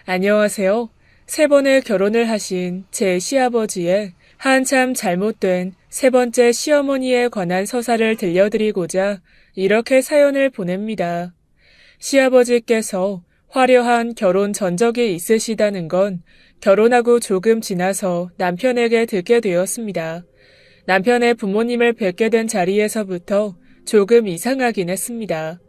안녕하세요. 3번의 결혼을 하신 제 시아버지의 한참 잘못된 3번째 시어머니에 관한 서사를 들려드리고자 이렇게 사연을 보냅니다. 시아버지께서 화려한 결혼 전적이 있으시다는 건 결혼하고 조금 지나서 남편에게 듣게 되었습니다. 남편의 부모님을 뵙게 된 자리에서부터 조금 이상하긴 했습니다.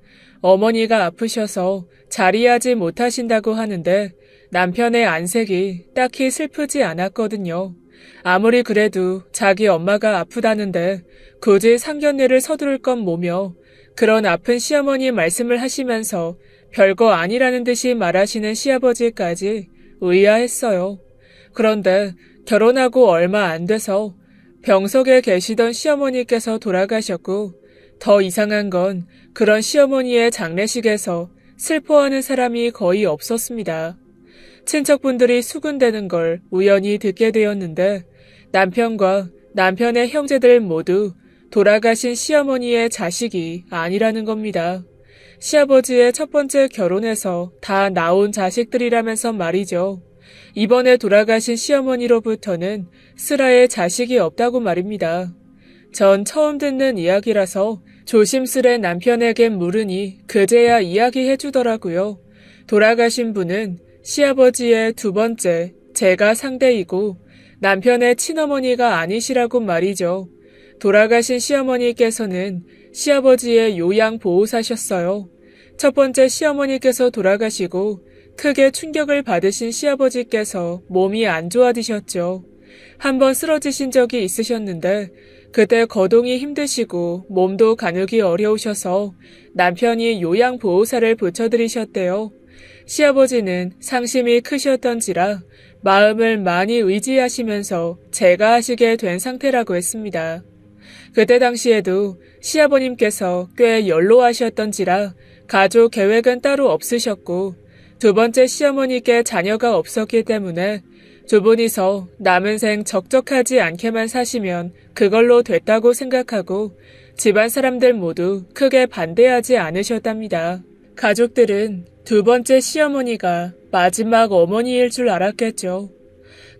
어머니가 아프셔서 자리하지 못하신다고 하는데 남편의 안색이 딱히 슬프지 않았거든요. 아무리 그래도 자기 엄마가 아프다는데 굳이 상견례를 서두를 건 뭐며 그런 아픈 시어머니 말씀을 하시면서 별거 아니라는 듯이 말하시는 시아버지까지 의아했어요. 그런데 결혼하고 얼마 안 돼서 병석에 계시던 시어머니께서 돌아가셨고 더 이상한 건 그런 시어머니의 장례식에서 슬퍼하는 사람이 거의 없었습니다. 친척분들이 수군대는 걸 우연히 듣게 되었는데 남편과 남편의 형제들 모두 돌아가신 시어머니의 자식이 아니라는 겁니다. 시아버지의 첫 번째 결혼에서 다 나온 자식들이라면서 말이죠. 이번에 돌아가신 시어머니로부터는 슬아의 자식이 없다고 말입니다. 전 처음 듣는 이야기라서 조심스레 남편에게 물으니 그제야 이야기해주더라고요. 돌아가신 분은 시아버지의 두 번째, 제가 상대이고 남편의 친어머니가 아니시라고 말이죠. 돌아가신 시어머니께서는 시아버지의 요양보호사셨어요. 첫 번째 시어머니께서 돌아가시고 크게 충격을 받으신 시아버지께서 몸이 안 좋아지셨죠. 한번 쓰러지신 적이 있으셨는데 그때 거동이 힘드시고 몸도 가누기 어려우셔서 남편이 요양보호사를 붙여드리셨대요. 시아버지는 상심이 크셨던지라 마음을 많이 의지하시면서 제가 하시게 된 상태라고 했습니다. 그때 당시에도 시아버님께서 꽤 연로하셨던지라 가족 계획은 따로 없으셨고 두 번째 시어머니께 자녀가 없었기 때문에 두 분이서 남은 생 적적하지 않게만 사시면 그걸로 됐다고 생각하고 집안 사람들 모두 크게 반대하지 않으셨답니다. 가족들은 두 번째 시어머니가 마지막 어머니일 줄 알았겠죠.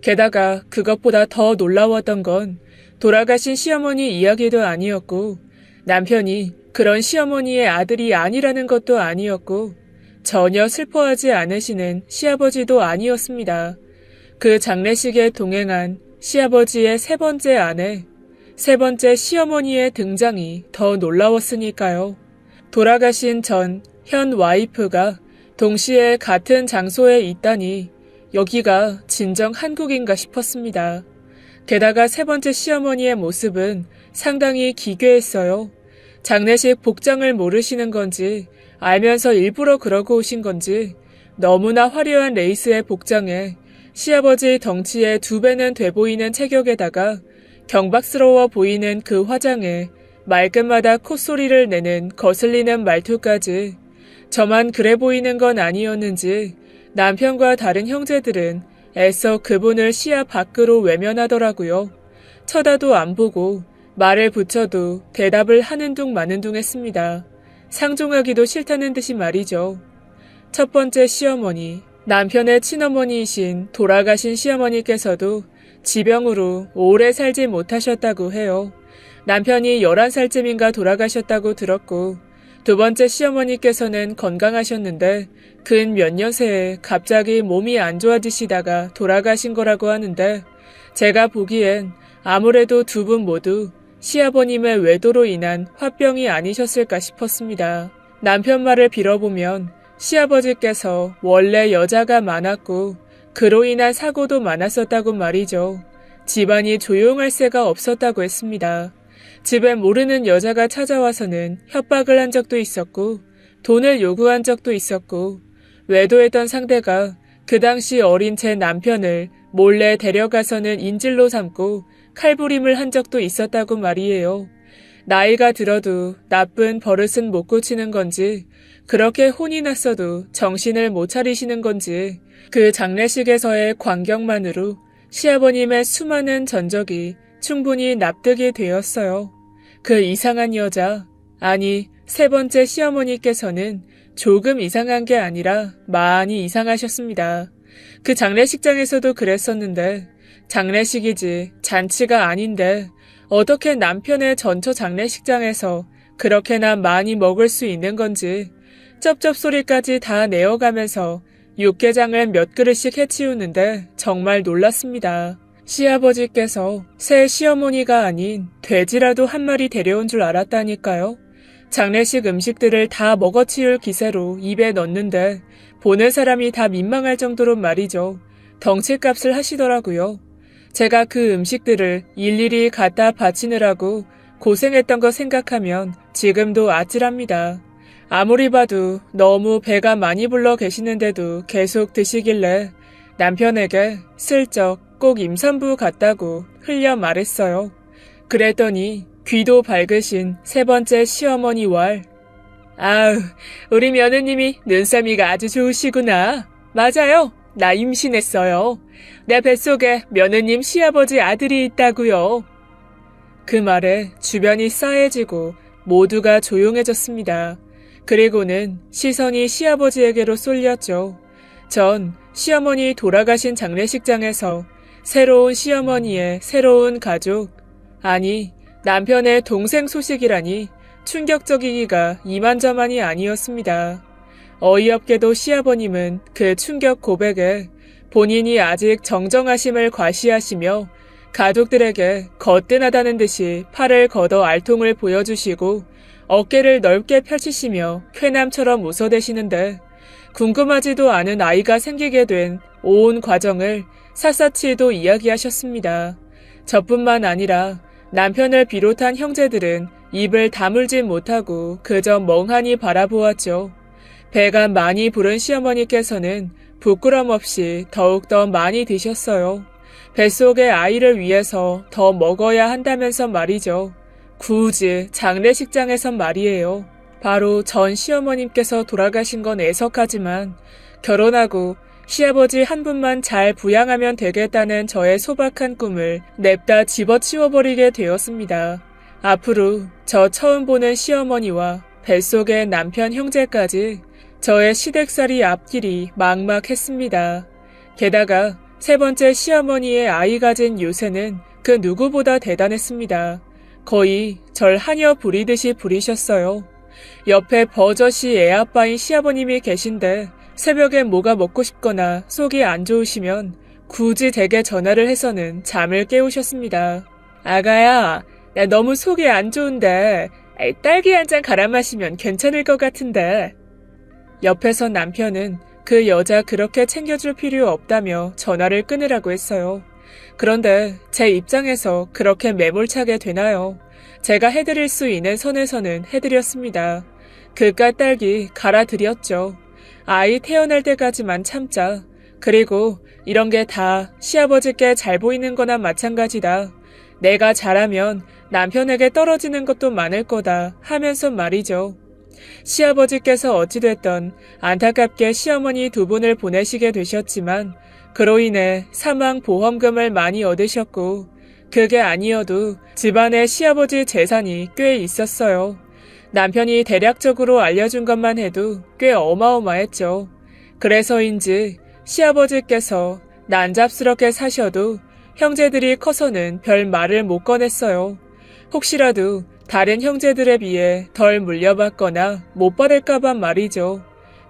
게다가 그것보다 더 놀라웠던 건 돌아가신 시어머니 이야기도 아니었고 남편이 그런 시어머니의 아들이 아니라는 것도 아니었고 전혀 슬퍼하지 않으시는 시아버지도 아니었습니다. 그 장례식에 동행한 시아버지의 세 번째 아내, 세 번째 시어머니의 등장이 더 놀라웠으니까요. 돌아가신 전 현 와이프가 동시에 같은 장소에 있다니 여기가 진정 한국인가 싶었습니다. 게다가 세 번째 시어머니의 모습은 상당히 기괴했어요. 장례식 복장을 모르시는 건지 알면서 일부러 그러고 오신 건지 너무나 화려한 레이스의 복장에 시아버지 덩치의 2배는 돼 보이는 체격에다가 경박스러워 보이는 그 화장에 말끝마다 콧소리를 내는 거슬리는 말투까지 저만 그래 보이는 건 아니었는지 남편과 다른 형제들은 애써 그분을 시야 밖으로 외면하더라고요. 쳐다도 안 보고 말을 붙여도 대답을 하는 둥 마는 둥 했습니다. 상종하기도 싫다는 듯이 말이죠. 첫 번째 시어머니, 남편의 친어머니이신 돌아가신 시어머니께서도 지병으로 오래 살지 못하셨다고 해요. 남편이 11살쯤인가 돌아가셨다고 들었고 두 번째 시어머니께서는 건강하셨는데 근 몇 년 새에 갑자기 몸이 안 좋아지시다가 돌아가신 거라고 하는데 제가 보기엔 아무래도 두 분 모두 시아버님의 외도로 인한 화병이 아니셨을까 싶었습니다. 남편 말을 빌어보면 시아버지께서 원래 여자가 많았고 그로 인한 사고도 많았었다고 말이죠. 집안이 조용할 새가 없었다고 했습니다. 집에 모르는 여자가 찾아와서는 협박을 한 적도 있었고 돈을 요구한 적도 있었고 외도했던 상대가 그 당시 어린 제 남편을 몰래 데려가서는 인질로 삼고 칼부림을 한 적도 있었다고 말이에요. 나이가 들어도 나쁜 버릇은 못 고치는 건지 그렇게 혼이 났어도 정신을 못 차리시는 건지 그 장례식에서의 광경만으로 시아버님의 수많은 전적이 충분히 납득이 되었어요. 그 이상한 여자, 아니 세 번째 시어머니께서는 조금 이상한 게 아니라 많이 이상하셨습니다. 그 장례식장에서도 그랬었는데 장례식이지 잔치가 아닌데 어떻게 남편의 전처 장례식장에서 그렇게나 많이 먹을 수 있는 건지 쩝쩝 소리까지 다 내어가면서 육개장을 몇 그릇씩 해치우는데 정말 놀랐습니다. 시아버지께서 새 시어머니가 아닌 돼지라도 한 마리 데려온 줄 알았다니까요. 장례식 음식들을 다 먹어치울 기세로 입에 넣는데 보는 사람이 다 민망할 정도로 말이죠. 덩치값을 하시더라고요. 제가 그 음식들을 일일이 갖다 바치느라고 고생했던 거 생각하면 지금도 아찔합니다. 아무리 봐도 너무 배가 많이 불러 계시는데도 계속 드시길래 남편에게 슬쩍 꼭 임산부 같다고 흘려 말했어요. 그랬더니 귀도 밝으신 세 번째 시어머니 왈. 아우, 우리 며느님이 눈썰미가 아주 좋으시구나. 맞아요. 나 임신했어요. 내 뱃속에 며느님 시아버지 아들이 있다고요. 그 말에 주변이 싸해지고 모두가 조용해졌습니다. 그리고는 시선이 시아버지에게로 쏠렸죠. 전 시어머니 돌아가신 장례식장에서 새로운 시어머니의 새로운 가족, 아니 남편의 동생 소식이라니 충격적이기가 이만저만이 아니었습니다. 어이없게도 시아버님은 그 충격 고백에 본인이 아직 정정하심을 과시하시며 가족들에게 거뜬하다는 듯이 팔을 걷어 알통을 보여주시고 어깨를 넓게 펼치시며 쾌남처럼 웃어대시는데 궁금하지도 않은 아이가 생기게 된 온 과정을 샅샅이도 이야기하셨습니다. 저뿐만 아니라 남편을 비롯한 형제들은 입을 다물지 못하고 그저 멍하니 바라보았죠. 배가 많이 부른 시어머니께서는 부끄럼 없이 더욱더 많이 드셨어요. 뱃속의 아이를 위해서 더 먹어야 한다면서 말이죠. 굳이 장례식장에선 말이에요. 바로 전 시어머님께서 돌아가신 건 애석하지만 결혼하고 시아버지 한 분만 잘 부양하면 되겠다는 저의 소박한 꿈을 냅다 집어치워버리게 되었습니다. 앞으로 저 처음 보는 시어머니와 뱃속의 남편 형제까지 저의 시댁살이 앞길이 막막했습니다. 게다가 세 번째 시어머니의 아이 가진 요새는 그 누구보다 대단했습니다. 거의 절 하녀 부리듯이 부리셨어요. 옆에 버젓이 애아빠인 시아버님이 계신데 새벽에 뭐가 먹고 싶거나 속이 안 좋으시면 굳이 댁에 전화를 해서는 잠을 깨우셨습니다. 아가야, 나 너무 속이 안 좋은데 딸기 한 잔 갈아 마시면 괜찮을 것 같은데. 옆에서 남편은 그 여자 그렇게 챙겨줄 필요 없다며 전화를 끊으라고 했어요. 그런데 제 입장에서 그렇게 매몰차게 되나요? 제가 해드릴 수 있는 선에서는 해드렸습니다. 그깟 딸기 갈아드렸죠. 아이 태어날 때까지만 참자. 그리고 이런 게 다 시아버지께 잘 보이는 거나 마찬가지다. 내가 잘하면 남편에게 떨어지는 것도 많을 거다 하면서 말이죠. 시아버지께서 어찌됐던 안타깝게 시어머니 두 분을 보내시게 되셨지만 그로 인해 사망보험금을 많이 얻으셨고 그게 아니어도 집안에 시아버지 재산이 꽤 있었어요. 남편이 대략적으로 알려준 것만 해도 꽤 어마어마했죠. 그래서인지 시아버지께서 난잡스럽게 사셔도 형제들이 커서는 별 말을 못 꺼냈어요. 혹시라도 다른 형제들에 비해 덜 물려받거나 못 받을까봐 말이죠.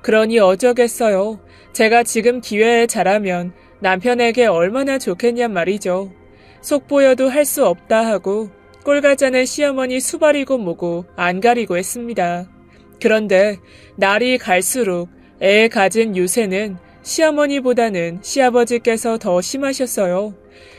그러니 어쩌겠어요. 제가 지금 기회에 잘하면 남편에게 얼마나 좋겠냔 말이죠. 속 보여도 할 수 없다 하고 꼴가자는 시어머니 수발이고 뭐고 안 가리고 했습니다. 그런데 날이 갈수록 애 가진 유세는 시어머니보다는 시아버지께서 더 심하셨어요.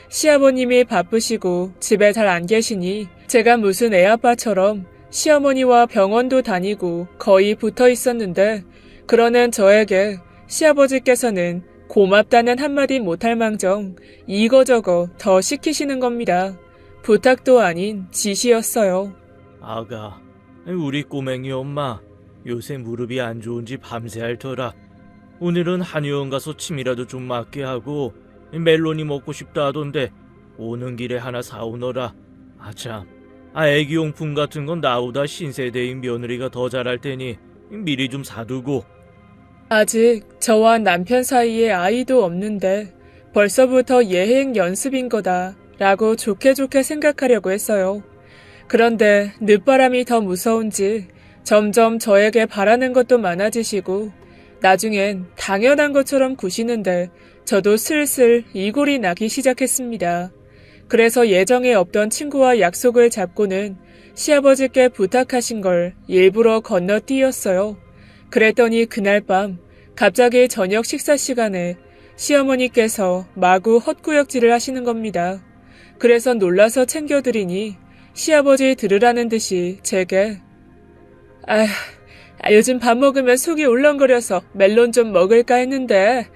시아버님이 바쁘시고 집에 잘 안 계시니 제가 무슨 애아빠처럼 시어머니와 병원도 다니고 거의 붙어 있었는데 그러는 저에게 시아버지께서는 고맙다는 한마디 못할 망정 이거저거 더 시키시는 겁니다. 부탁도 아닌 지시였어요. 아가, 우리 꼬맹이 엄마 요새 무릎이 안 좋은지 밤새 앓더라. 오늘은 한의원 가서 침이라도 좀 맞게 하고 멜론이 먹고 싶다 하던데 오는 길에 하나 사오너라. 아참, 애기용품 같은 건 나보다 신세대인 며느리가 더 잘할 테니 미리 좀 사두고. 아직 저와 남편 사이에 아이도 없는데 벌써부터 예행 연습인 거다 라고 좋게 생각하려고 했어요. 그런데 늦바람이 더 무서운지 점점 저에게 바라는 것도 많아지시고 나중엔 당연한 것처럼 구시는데 저도 슬슬 이골이 나기 시작했습니다. 그래서 예정에 없던 친구와 약속을 잡고는 시아버지께 부탁하신 걸 일부러 건너뛰었어요. 그랬더니 그날 밤 갑자기 저녁 식사 시간에 시어머니께서 마구 헛구역질을 하시는 겁니다. 그래서 놀라서 챙겨드리니 시아버지 들으라는 듯이 제게 요즘 밥 먹으면 속이 울렁거려서 멜론 좀 먹을까 했는데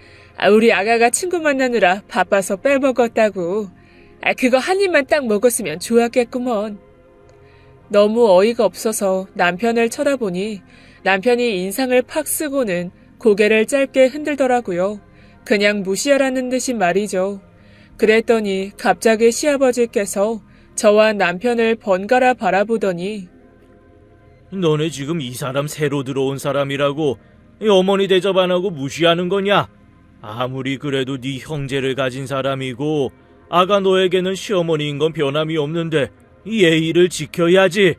우리 아가가 친구 만나느라 바빠서 빼먹었다고. 그거 한 입만 딱 먹었으면 좋았겠구먼. 너무 어이가 없어서 남편을 쳐다보니 남편이 인상을 팍 쓰고는 고개를 짧게 흔들더라고요. 그냥 무시하라는 듯이 말이죠. 그랬더니 갑자기 시아버지께서 저와 남편을 번갈아 바라보더니 너네 지금 이 사람 새로 들어온 사람이라고 어머니 대접 안 하고 무시하는 거냐? 아무리 그래도 네 형제를 가진 사람이고 아가 너에게는 시어머니인 건 변함이 없는데 이 예의를 지켜야지.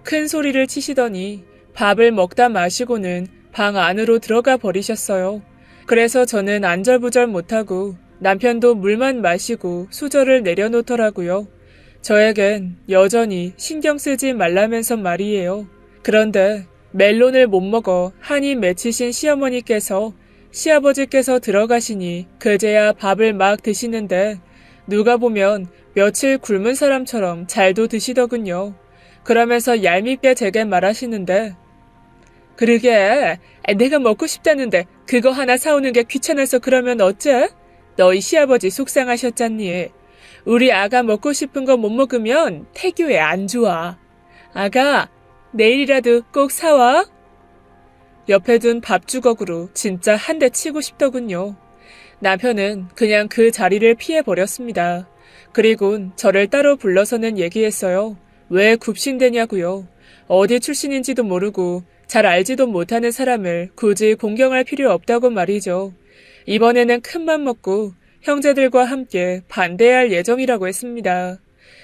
큰 소리를 치시더니 밥을 먹다 마시고는 방 안으로 들어가 버리셨어요. 그래서 저는 안절부절 못하고 남편도 물만 마시고 수저를 내려놓더라고요. 저에겐 여전히 신경 쓰지 말라면서 말이에요. 그런데 멜론을 못 먹어 한이 맺히신 시어머니께서 시아버지께서 들어가시니 그제야 밥을 막 드시는데 누가 보면 며칠 굶은 사람처럼 잘도 드시더군요. 그러면서 얄밉게 제게 말하시는데 그러게 내가 먹고 싶다는데 그거 하나 사오는 게 귀찮아서 그러면 어째? 너희 시아버지 속상하셨잖니. 우리 아가 먹고 싶은 거 못 먹으면 태교에 안 좋아. 아가, 내일이라도 꼭 사와. 옆에 둔 밥주걱으로 진짜 한 대 치고 싶더군요. 남편은 그냥 그 자리를 피해버렸습니다. 그리곤 저를 따로 불러서는 얘기했어요. 왜 굽신대냐고요. 어디 출신인지도 모르고 잘 알지도 못하는 사람을 굳이 공경할 필요 없다고 말이죠. 이번에는 큰맘 먹고 형제들과 함께 반대할 예정이라고 했습니다.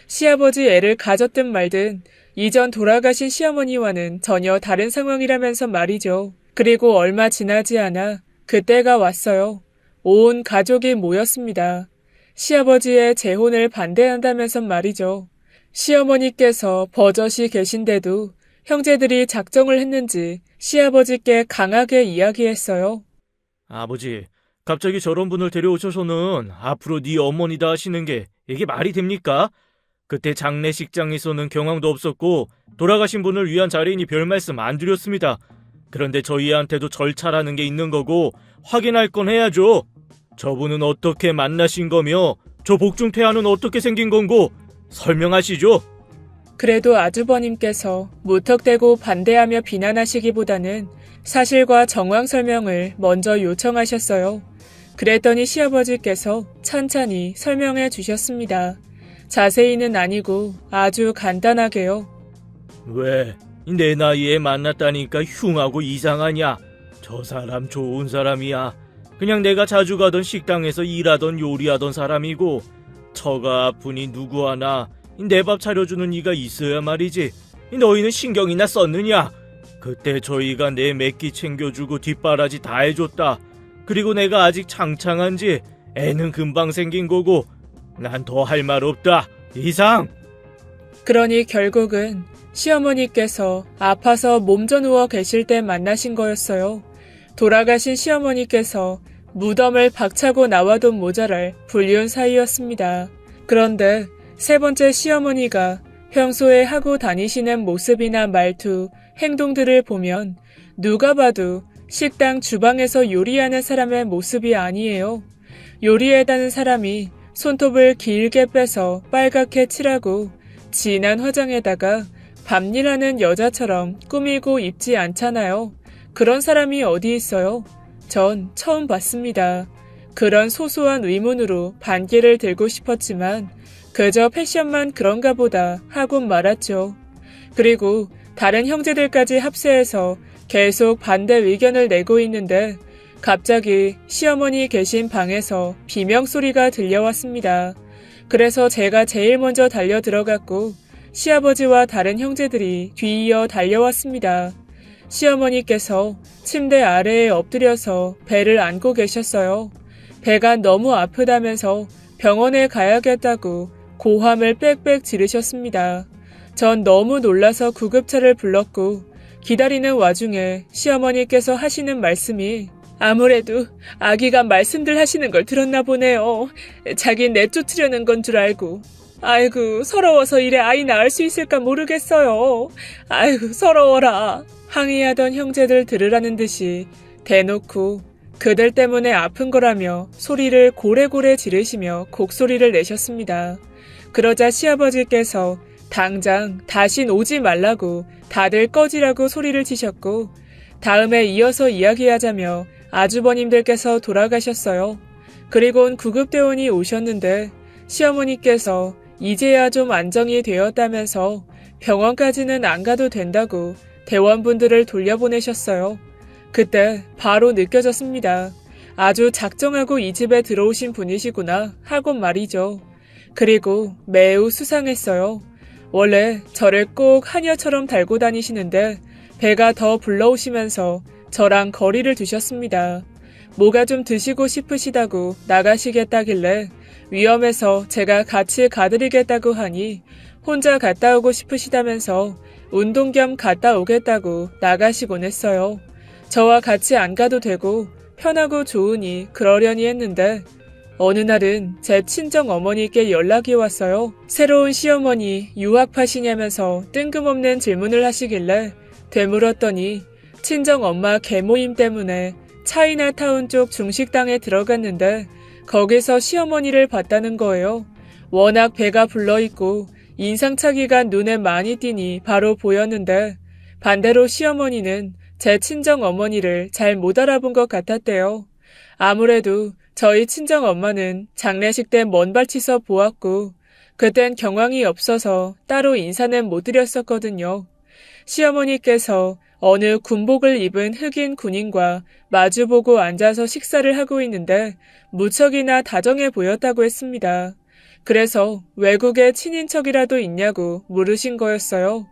시아버지 애를 가졌든 말든 이전 돌아가신 시어머니와는 전혀 다른 상황이라면서 말이죠. 그리고 얼마 지나지 않아 그때가 왔어요. 온 가족이 모였습니다. 시아버지의 재혼을 반대한다면서 말이죠. 시어머니께서 버젓이 계신데도 형제들이 작정을 했는지 시아버지께 강하게 이야기했어요. 아버지, 갑자기 저런 분을 데려오셔서는 앞으로 네 어머니다 하시는 게 이게 말이 됩니까? 그때 장례식장에서는 경황도 없었고 돌아가신 분을 위한 자리이니 별 말씀 안 드렸습니다. 그런데 저희한테도 절차라는 게 있는 거고 확인할 건 해야죠. 저분은 어떻게 만나신 거며 저 복중퇴하는 어떻게 생긴 건고 설명하시죠. 그래도 아주버님께서 무턱대고 반대하며 비난하시기보다는 사실과 정황 설명을 먼저 요청하셨어요. 그랬더니 시아버지께서 찬찬히 설명해 주셨습니다. 자세히는 아니고 아주 간단하게요. 왜? 내 나이에 만났다니까 흉하고 이상하냐? 저 사람 좋은 사람이야. 그냥 내가 자주 가던 식당에서 일하던 요리하던 사람이고 처가 아프니 누구 하나 내 밥 차려주는 이가 있어야 말이지. 너희는 신경이나 썼느냐? 그때 저희가 내 몇 끼 챙겨주고 뒷바라지 다 해줬다. 그리고 내가 아직 창창한지 애는 금방 생긴 거고 난 더 할 말 없다. 이상! 그러니 결국은 시어머니께서 아파서 몸져 누워 계실 때 만나신 거였어요. 돌아가신 시어머니께서 무덤을 박차고 나와도 모자랄 불륜 사이였습니다. 그런데 세 번째 시어머니가 평소에 하고 다니시는 모습이나 말투, 행동들을 보면 누가 봐도 식당 주방에서 요리하는 사람의 모습이 아니에요. 요리해다는 사람이 손톱을 길게 빼서 빨갛게 칠하고 진한 화장에다가 밤일하는 여자처럼 꾸미고 입지 않잖아요. 그런 사람이 어디 있어요? 전 처음 봤습니다. 그런 소소한 의문으로 반기를 들고 싶었지만 그저 패션만 그런가 보다 하고 말았죠. 그리고 다른 형제들까지 합세해서 계속 반대 의견을 내고 있는데 갑자기 시어머니 계신 방에서 비명소리가 들려왔습니다. 그래서 제가 제일 먼저 달려 들어갔고 시아버지와 다른 형제들이 뒤이어 달려왔습니다. 시어머니께서 침대 아래에 엎드려서 배를 안고 계셨어요. 배가 너무 아프다면서 병원에 가야겠다고 고함을 빽빽 지르셨습니다. 전 너무 놀라서 구급차를 불렀고 기다리는 와중에 시어머니께서 하시는 말씀이 아무래도 아기가 말씀들 하시는 걸 들었나 보네요. 자긴 내쫓으려는 건 줄 알고. 아이고 서러워서 이래 아이 낳을 수 있을까 모르겠어요. 아이고 서러워라. 항의하던 형제들 들으라는 듯이 대놓고 그들 때문에 아픈 거라며 소리를 고래고래 지르시며 곡소리를 내셨습니다. 그러자 시아버지께서 당장 다신 오지 말라고 다들 꺼지라고 소리를 치셨고 다음에 이어서 이야기하자며 아주버님들께서 돌아가셨어요. 그리곤 구급대원이 오셨는데 시어머니께서 이제야 좀 안정이 되었다면서 병원까지는 안 가도 된다고 대원분들을 돌려보내셨어요. 그때 바로 느껴졌습니다. 아주 작정하고 이 집에 들어오신 분이시구나 하곤 말이죠. 그리고 매우 수상했어요. 원래 저를 꼭 하녀처럼 달고 다니시는데 배가 더 불러오시면서 저랑 거리를 두셨습니다. 뭐가 좀 드시고 싶으시다고 나가시겠다길래 위험해서 제가 같이 가드리겠다고 하니 혼자 갔다 오고 싶으시다면서 운동 겸 갔다 오겠다고 나가시곤 했어요. 저와 같이 안 가도 되고 편하고 좋으니 그러려니 했는데 어느 날은 제 친정 어머니께 연락이 왔어요. 새로운 시어머니 유학파시냐면서 뜬금없는 질문을 하시길래 되물었더니 친정 엄마 개모임 때문에 차이나타운 쪽 중식당에 들어갔는데 거기서 시어머니를 봤다는 거예요. 워낙 배가 불러있고 인상착의가 눈에 많이 띄니 바로 보였는데 반대로 시어머니는 제 친정 어머니를 잘 못 알아본 것 같았대요. 아무래도 저희 친정 엄마는 장례식 때 먼발치서 보았고 그땐 경황이 없어서 따로 인사는 못 드렸었거든요. 시어머니께서 어느 군복을 입은 흑인 군인과 마주보고 앉아서 식사를 하고 있는데 무척이나 다정해 보였다고 했습니다. 그래서 외국에 친인척이라도 있냐고 물으신 거였어요.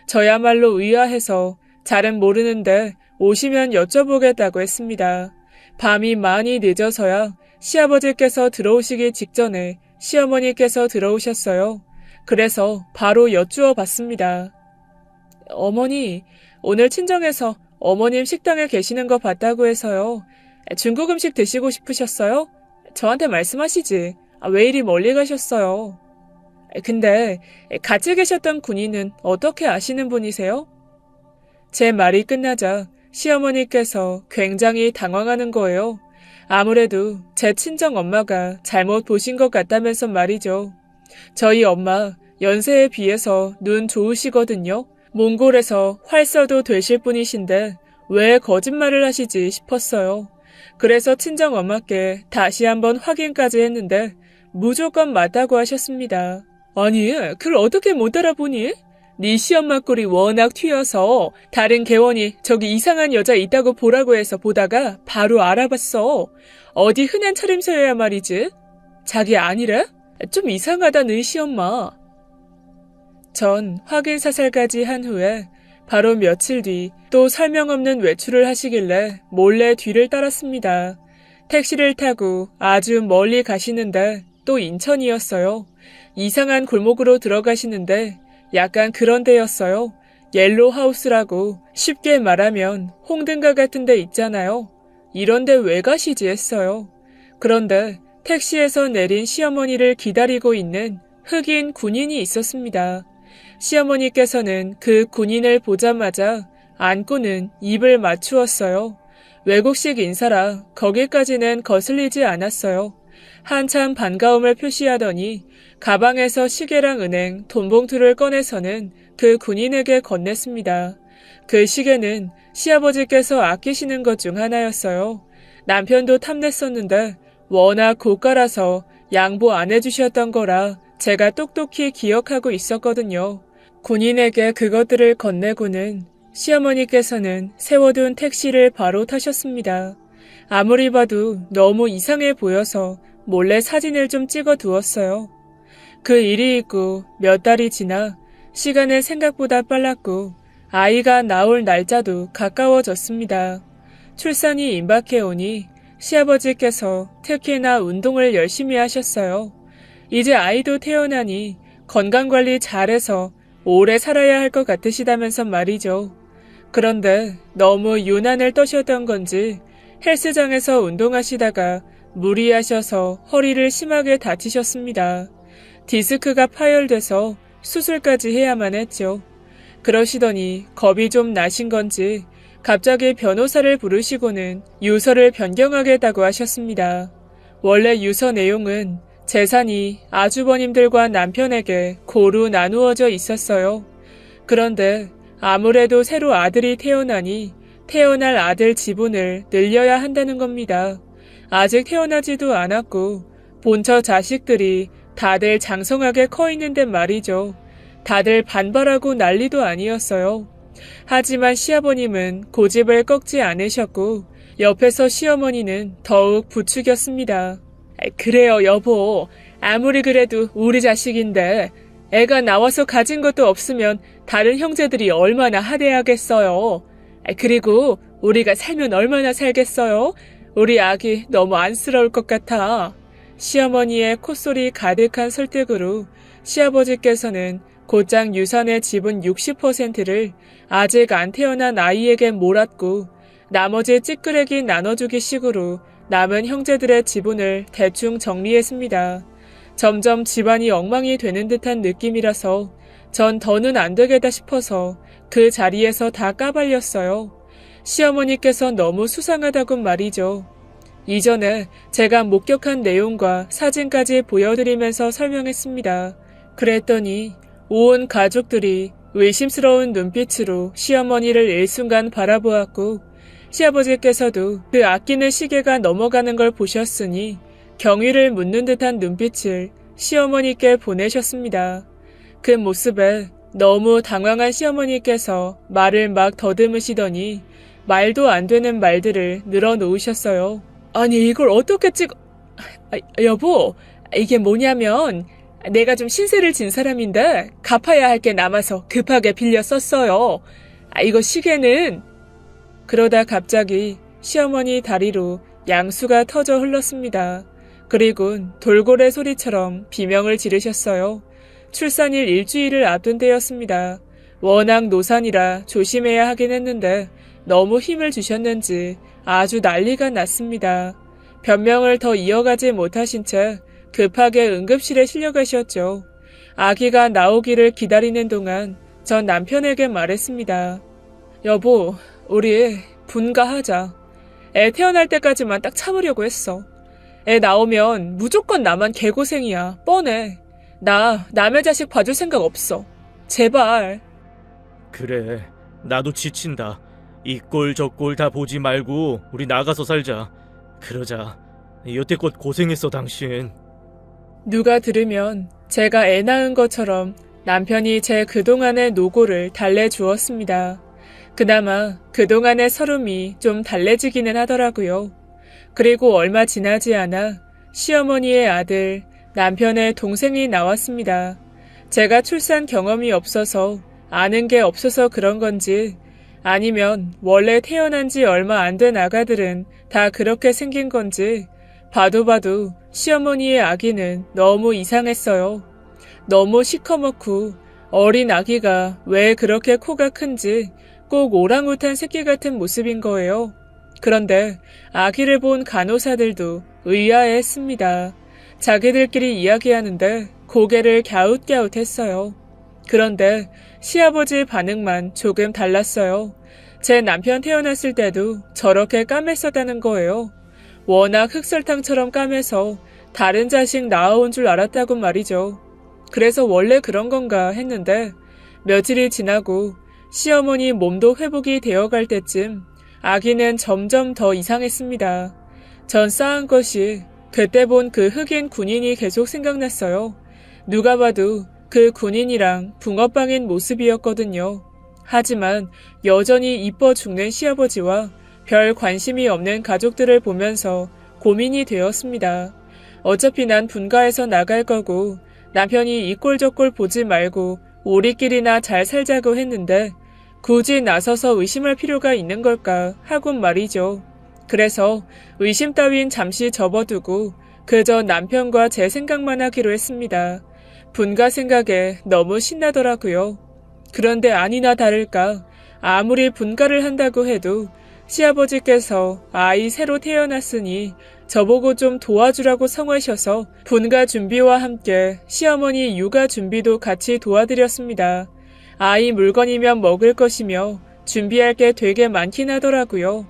저야말로 의아해서 잘은 모르는데 오시면 여쭤보겠다고 했습니다. 밤이 많이 늦어서야 시아버지께서 들어오시기 직전에 시어머니께서 들어오셨어요. 그래서 바로 여쭈어 봤습니다. 어머니, 오늘 친정에서 어머님 식당에 계시는 거 봤다고 해서요. 중국 음식 드시고 싶으셨어요? 저한테 말씀하시지. 왜 이리 멀리 가셨어요? 근데 같이 계셨던 군인은 어떻게 아시는 분이세요? 제 말이 끝나자 시어머니께서 굉장히 당황하는 거예요. 아무래도 제 친정 엄마가 잘못 보신 것 같다면서 말이죠. 저희 엄마 연세에 비해서 눈 좋으시거든요. 몽골에서 활 써도 되실 분이신데 왜 거짓말을 하시지 싶었어요. 그래서 친정 엄마께 다시 한번 확인까지 했는데 무조건 맞다고 하셨습니다. 아니, 그걸 어떻게 못 알아보니? 네 시엄마 꼴이 워낙 튀어서 다른 개원이 저기 이상한 여자 있다고 보라고 해서 보다가 바로 알아봤어. 어디 흔한 차림새여야 말이지. 자기 아니래? 좀 이상하다 네 시엄마. 전 확인 사살까지 한 후에 바로 며칠 뒤 또 설명 없는 외출을 하시길래 몰래 뒤를 따랐습니다. 택시를 타고 아주 멀리 가시는데 또 인천이었어요. 이상한 골목으로 들어가시는데 약간 그런 데였어요. 옐로우 하우스라고 쉽게 말하면 홍등가 같은 데 있잖아요. 이런 데 왜 가시지 했어요. 그런데 택시에서 내린 시어머니를 기다리고 있는 흑인 군인이 있었습니다. 시어머니께서는 그 군인을 보자마자 안고는 입을 맞추었어요. 외국식 인사라 거기까지는 거슬리지 않았어요. 한참 반가움을 표시하더니 가방에서 시계랑 은행, 돈봉투를 꺼내서는 그 군인에게 건넸습니다. 그 시계는 시아버지께서 아끼시는 것 중 하나였어요. 남편도 탐냈었는데 워낙 고가라서 양보 안 해주셨던 거라 제가 똑똑히 기억하고 있었거든요. 군인에게 그것들을 건네고는 시어머니께서는 세워둔 택시를 바로 타셨습니다. 아무리 봐도 너무 이상해 보여서 몰래 사진을 좀 찍어 두었어요. 그 일이 있고 몇 달이 지나 시간은 생각보다 빨랐고 아이가 나올 날짜도 가까워졌습니다. 출산이 임박해 오니 시아버지께서 특히나 운동을 열심히 하셨어요. 이제 아이도 태어나니 건강관리 잘해서 오래 살아야 할 것 같으시다면서 말이죠. 그런데 너무 유난을 떠셨던 건지 헬스장에서 운동하시다가 무리하셔서 허리를 심하게 다치셨습니다. 디스크가 파열돼서 수술까지 해야만 했죠. 그러시더니 겁이 좀 나신 건지 갑자기 변호사를 부르시고는 유서를 변경하겠다고 하셨습니다. 원래 유서 내용은 재산이 아주버님들과 남편에게 고루 나누어져 있었어요. 그런데 아무래도 새로 아들이 태어나니 태어날 아들 지분을 늘려야 한다는 겁니다. 아직 태어나지도 않았고 본처 자식들이 다들 장성하게 커 있는데 말이죠. 다들 반발하고 난리도 아니었어요. 하지만 시아버님은 고집을 꺾지 않으셨고 옆에서 시어머니는 더욱 부추겼습니다. 그래요, 여보. 아무리 그래도 우리 자식인데 애가 나와서 가진 것도 없으면 다른 형제들이 얼마나 하대하겠어요. 그리고 우리가 살면 얼마나 살겠어요? 우리 아기 너무 안쓰러울 것 같아. 시어머니의 콧소리 가득한 설득으로 시아버지께서는 곧장 유산의 지분 60%를 아직 안 태어난 아이에게 몰았고 나머지 찌끄레기 나눠주기 식으로 남은 형제들의 지분을 대충 정리했습니다. 점점 집안이 엉망이 되는 듯한 느낌이라서 전 더는 안 되겠다 싶어서 그 자리에서 다 까발렸어요. 시어머니께서 너무 수상하다고 말이죠. 이전에 제가 목격한 내용과 사진까지 보여드리면서 설명했습니다. 그랬더니 온 가족들이 의심스러운 눈빛으로 시어머니를 일순간 바라보았고 시아버지께서도 그 아끼는 시계가 넘어가는 걸 보셨으니 경위를 묻는 듯한 눈빛을 시어머니께 보내셨습니다. 그 모습에 너무 당황한 시어머니께서 말을 막 더듬으시더니 말도 안 되는 말들을 늘어놓으셨어요. 아니 이걸 어떻게 여보, 이게 뭐냐면 내가 좀 신세를 진 사람인데 갚아야 할 게 남아서 급하게 빌려 썼어요. 이거 시계는... 그러다 갑자기 시어머니 다리로 양수가 터져 흘렀습니다. 그리곤 돌고래 소리처럼 비명을 지르셨어요. 출산일 일주일을 앞둔 때였습니다. 워낙 노산이라 조심해야 하긴 했는데 너무 힘을 주셨는지 아주 난리가 났습니다. 변명을 더 이어가지 못하신 채 급하게 응급실에 실려가셨죠. 아기가 나오기를 기다리는 동안 전 남편에게 말했습니다. 여보, 우리 분가하자. 애 태어날 때까지만 딱 참으려고 했어. 애 나오면 무조건 나만 개고생이야. 뻔해. 나 남의 자식 봐줄 생각 없어. 제발. 그래, 나도 지친다. 이 꼴 저 꼴 다 보지 말고 우리 나가서 살자. 그러자. 여태껏 고생했어 당신. 누가 들으면 제가 애 낳은 것처럼 남편이 제 그동안의 노고를 달래주었습니다. 그나마 그동안의 서름이 좀 달래지기는 하더라고요. 그리고 얼마 지나지 않아 시어머니의 아들, 남편의 동생이 나왔습니다. 제가 출산 경험이 없어서 아는 게 없어서 그런 건지 아니면 원래 태어난 지 얼마 안 된 아가들은 다 그렇게 생긴 건지 봐도 시어머니의 아기는 너무 이상했어요. 너무 시커멓고 어린 아기가 왜 그렇게 코가 큰지 꼭 오랑우탄 새끼 같은 모습인 거예요. 그런데 아기를 본 간호사들도 의아해했습니다. 자기들끼리 이야기하는데 고개를 갸웃갸웃했어요. 그런데 시아버지 반응만 조금 달랐어요. 제 남편 태어났을 때도 저렇게 까맸었다는 거예요. 워낙 흑설탕처럼 까매서 다른 자식 낳아온 줄 알았다고 말이죠. 그래서 원래 그런 건가 했는데 며칠이 지나고 시어머니 몸도 회복이 되어갈 때쯤 아기는 점점 더 이상했습니다. 전 쌓은 것이 그때 본 그 흑인 군인이 계속 생각났어요. 누가 봐도 그 군인이랑 붕어빵인 모습이었거든요. 하지만 여전히 이뻐 죽는 시아버지와 별 관심이 없는 가족들을 보면서 고민이 되었습니다. 어차피 난 분가해서 나갈 거고 남편이 이 꼴 저 꼴 보지 말고 우리끼리나 잘 살자고 했는데 굳이 나서서 의심할 필요가 있는 걸까 하곤 말이죠. 그래서 의심 따윈 잠시 접어두고 그저 남편과 제 생각만 하기로 했습니다. 분가 생각에 너무 신나더라고요. 그런데 아니나 다를까 아무리 분가를 한다고 해도 시아버지께서 아이 새로 태어났으니 저보고 좀 도와주라고 성하셔서 분가 준비와 함께 시어머니 육아 준비도 같이 도와드렸습니다. 아이 물건이면 먹을 것이며 준비할 게 되게 많긴 하더라고요.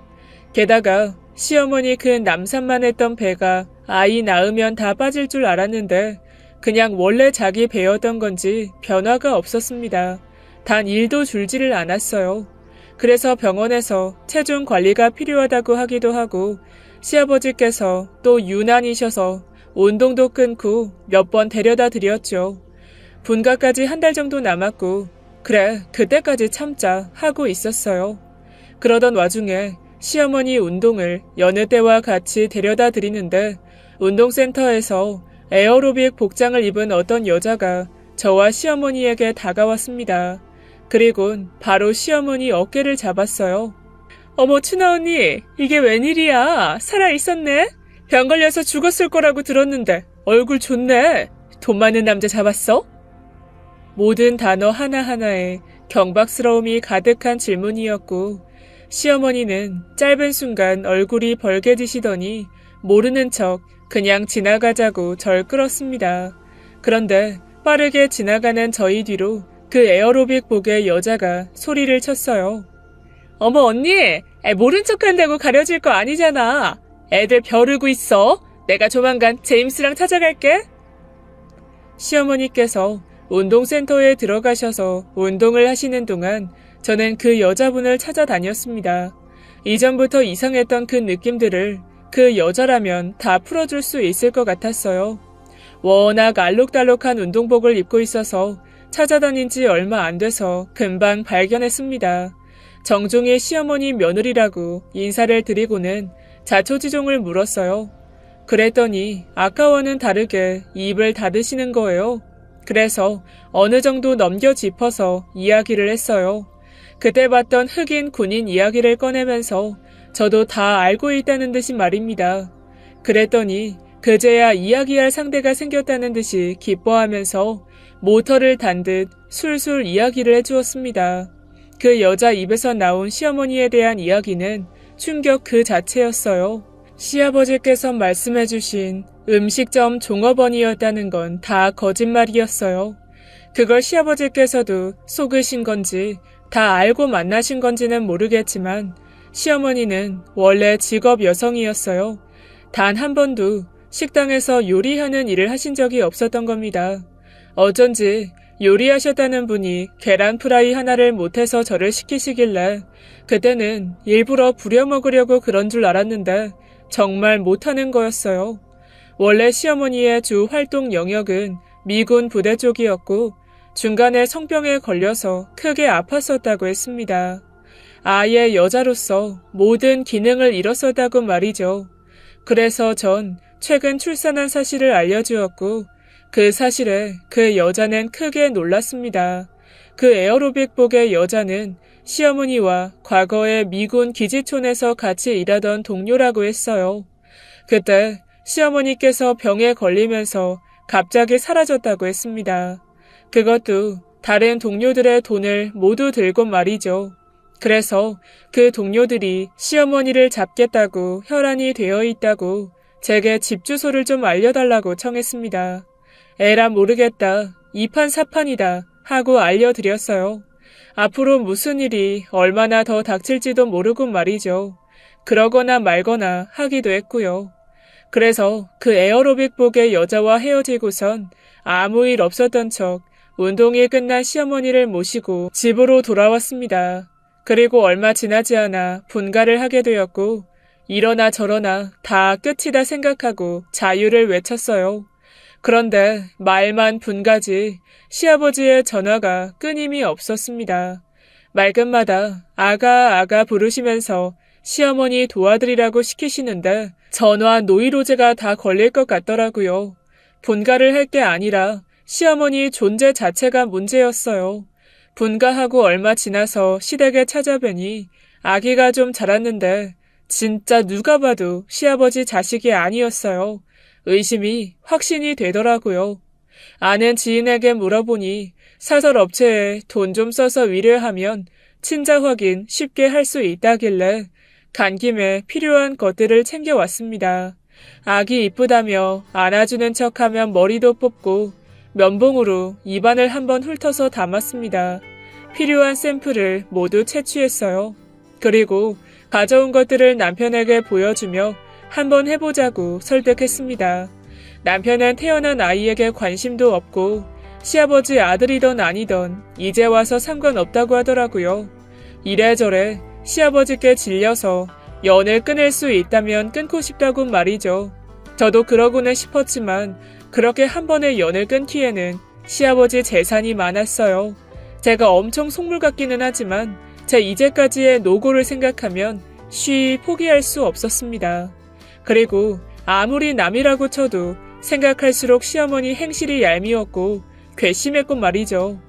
게다가 시어머니 그 남산만 했던 배가 아이 낳으면 다 빠질 줄 알았는데 그냥 원래 자기 배였던 건지 변화가 없었습니다. 단 1도 줄지를 않았어요. 그래서 병원에서 체중 관리가 필요하다고 하기도 하고 시아버지께서 또 유난이셔서 운동도 끊고 몇 번 데려다 드렸죠. 분가까지 1달 정도 남았고 그래 그때까지 참자 하고 있었어요. 그러던 와중에 시어머니 운동을 여느 때와 같이 데려다 드리는데 운동센터에서 에어로빅 복장을 입은 어떤 여자가 저와 시어머니에게 다가왔습니다. 그리곤 바로 시어머니 어깨를 잡았어요. 어머 춘아 언니 이게 웬일이야. 살아있었네. 병 걸려서 죽었을 거라고 들었는데 얼굴 좋네. 돈 많은 남자 잡았어? 모든 단어 하나하나에 경박스러움이 가득한 질문이었고 시어머니는 짧은 순간 얼굴이 벌개지시더니 모르는 척 그냥 지나가자고 절 끌었습니다. 그런데 빠르게 지나가는 저희 뒤로 그 에어로빅복의 여자가 소리를 쳤어요. 어머 언니, 모른 척한다고 가려질 거 아니잖아. 애들 벼르고 있어. 내가 조만간 제임스랑 찾아갈게. 시어머니께서 운동센터에 들어가셔서 운동을 하시는 동안 저는 그 여자분을 찾아다녔습니다. 이전부터 이상했던 그 느낌들을 그 여자라면 다 풀어줄 수 있을 것 같았어요. 워낙 알록달록한 운동복을 입고 있어서 찾아다닌 지 얼마 안 돼서 금방 발견했습니다. 정종의 시어머니 며느리라고 인사를 드리고는 자초지종을 물었어요. 그랬더니 아까와는 다르게 입을 닫으시는 거예요. 그래서 어느 정도 넘겨 짚어서 이야기를 했어요. 그때 봤던 흑인 군인 이야기를 꺼내면서 저도 다 알고 있다는 듯이 말입니다. 그랬더니 그제야 이야기할 상대가 생겼다는 듯이 기뻐하면서 모터를 단 듯 술술 이야기를 해주었습니다. 그 여자 입에서 나온 시어머니에 대한 이야기는 충격 그 자체였어요. 시아버지께서 말씀해주신 음식점 종업원이었다는 건 다 거짓말이었어요. 그걸 시아버지께서도 속으신 건지 다 알고 만나신 건지는 모르겠지만 시어머니는 원래 직업 여성이었어요. 단 한 번도 식당에서 요리하는 일을 하신 적이 없었던 겁니다. 어쩐지 요리하셨다는 분이 계란 프라이 하나를 못해서 저를 시키시길래 그때는 일부러 부려먹으려고 그런 줄 알았는데 정말 못하는 거였어요. 원래 시어머니의 주 활동 영역은 미군 부대 쪽이었고 중간에 성병에 걸려서 크게 아팠었다고 했습니다. 아예 여자로서 모든 기능을 잃었었다고 말이죠. 그래서 전 최근 출산한 사실을 알려주었고 그 사실에 그 여자는 크게 놀랐습니다. 그 에어로빅복의 여자는 시어머니와 과거에 미군 기지촌에서 같이 일하던 동료라고 했어요. 그때 시어머니께서 병에 걸리면서 갑자기 사라졌다고 했습니다. 그것도 다른 동료들의 돈을 모두 들고 말이죠. 그래서 그 동료들이 시어머니를 잡겠다고 혈안이 되어 있다고 제게 집 주소를 좀 알려달라고 청했습니다. 에라 모르겠다. 이판사판이다 하고 알려드렸어요. 앞으로 무슨 일이 얼마나 더 닥칠지도 모르고 말이죠. 그러거나 말거나 하기도 했고요. 그래서 그 에어로빅복의 여자와 헤어지고선 아무 일 없었던 척 운동이 끝난 시어머니를 모시고 집으로 돌아왔습니다. 그리고 얼마 지나지 않아 분가를 하게 되었고 이러나 저러나 다 끝이다 생각하고 자유를 외쳤어요. 그런데 말만 분가지 시아버지의 전화가 끊임이 없었습니다. 말끝마다 아가 부르시면서 시어머니 도와드리라고 시키시는데 전화 노이로제가 다 걸릴 것 같더라고요. 분가를 할 게 아니라 시어머니 존재 자체가 문제였어요. 분가하고 얼마 지나서 시댁에 찾아뵈니 아기가 좀 자랐는데 진짜 누가 봐도 시아버지 자식이 아니었어요. 의심이 확신이 되더라고요. 아는 지인에게 물어보니 사설 업체에 돈 좀 써서 위례하면 친자 확인 쉽게 할 수 있다길래 간 김에 필요한 것들을 챙겨왔습니다. 아기 이쁘다며 안아주는 척하면 머리도 뽑고 면봉으로 입안을 한번 훑어서 담았습니다. 필요한 샘플을 모두 채취했어요. 그리고 가져온 것들을 남편에게 보여주며 한번 해보자고 설득했습니다. 남편은 태어난 아이에게 관심도 없고 시아버지 아들이던 아니던 이제 와서 상관없다고 하더라고요. 이래저래 시아버지께 질려서 연을 끊을 수 있다면 끊고 싶다고 말이죠. 저도 그러고는 싶었지만 그렇게 한 번에 연을 끊기에는 시아버지 재산이 많았어요. 제가 엄청 속물 같기는 하지만 제 이제까지의 노고를 생각하면 쉬이 포기할 수 없었습니다. 그리고 아무리 남이라고 쳐도 생각할수록 시어머니 행실이 얄미웠고 괘씸했고 말이죠.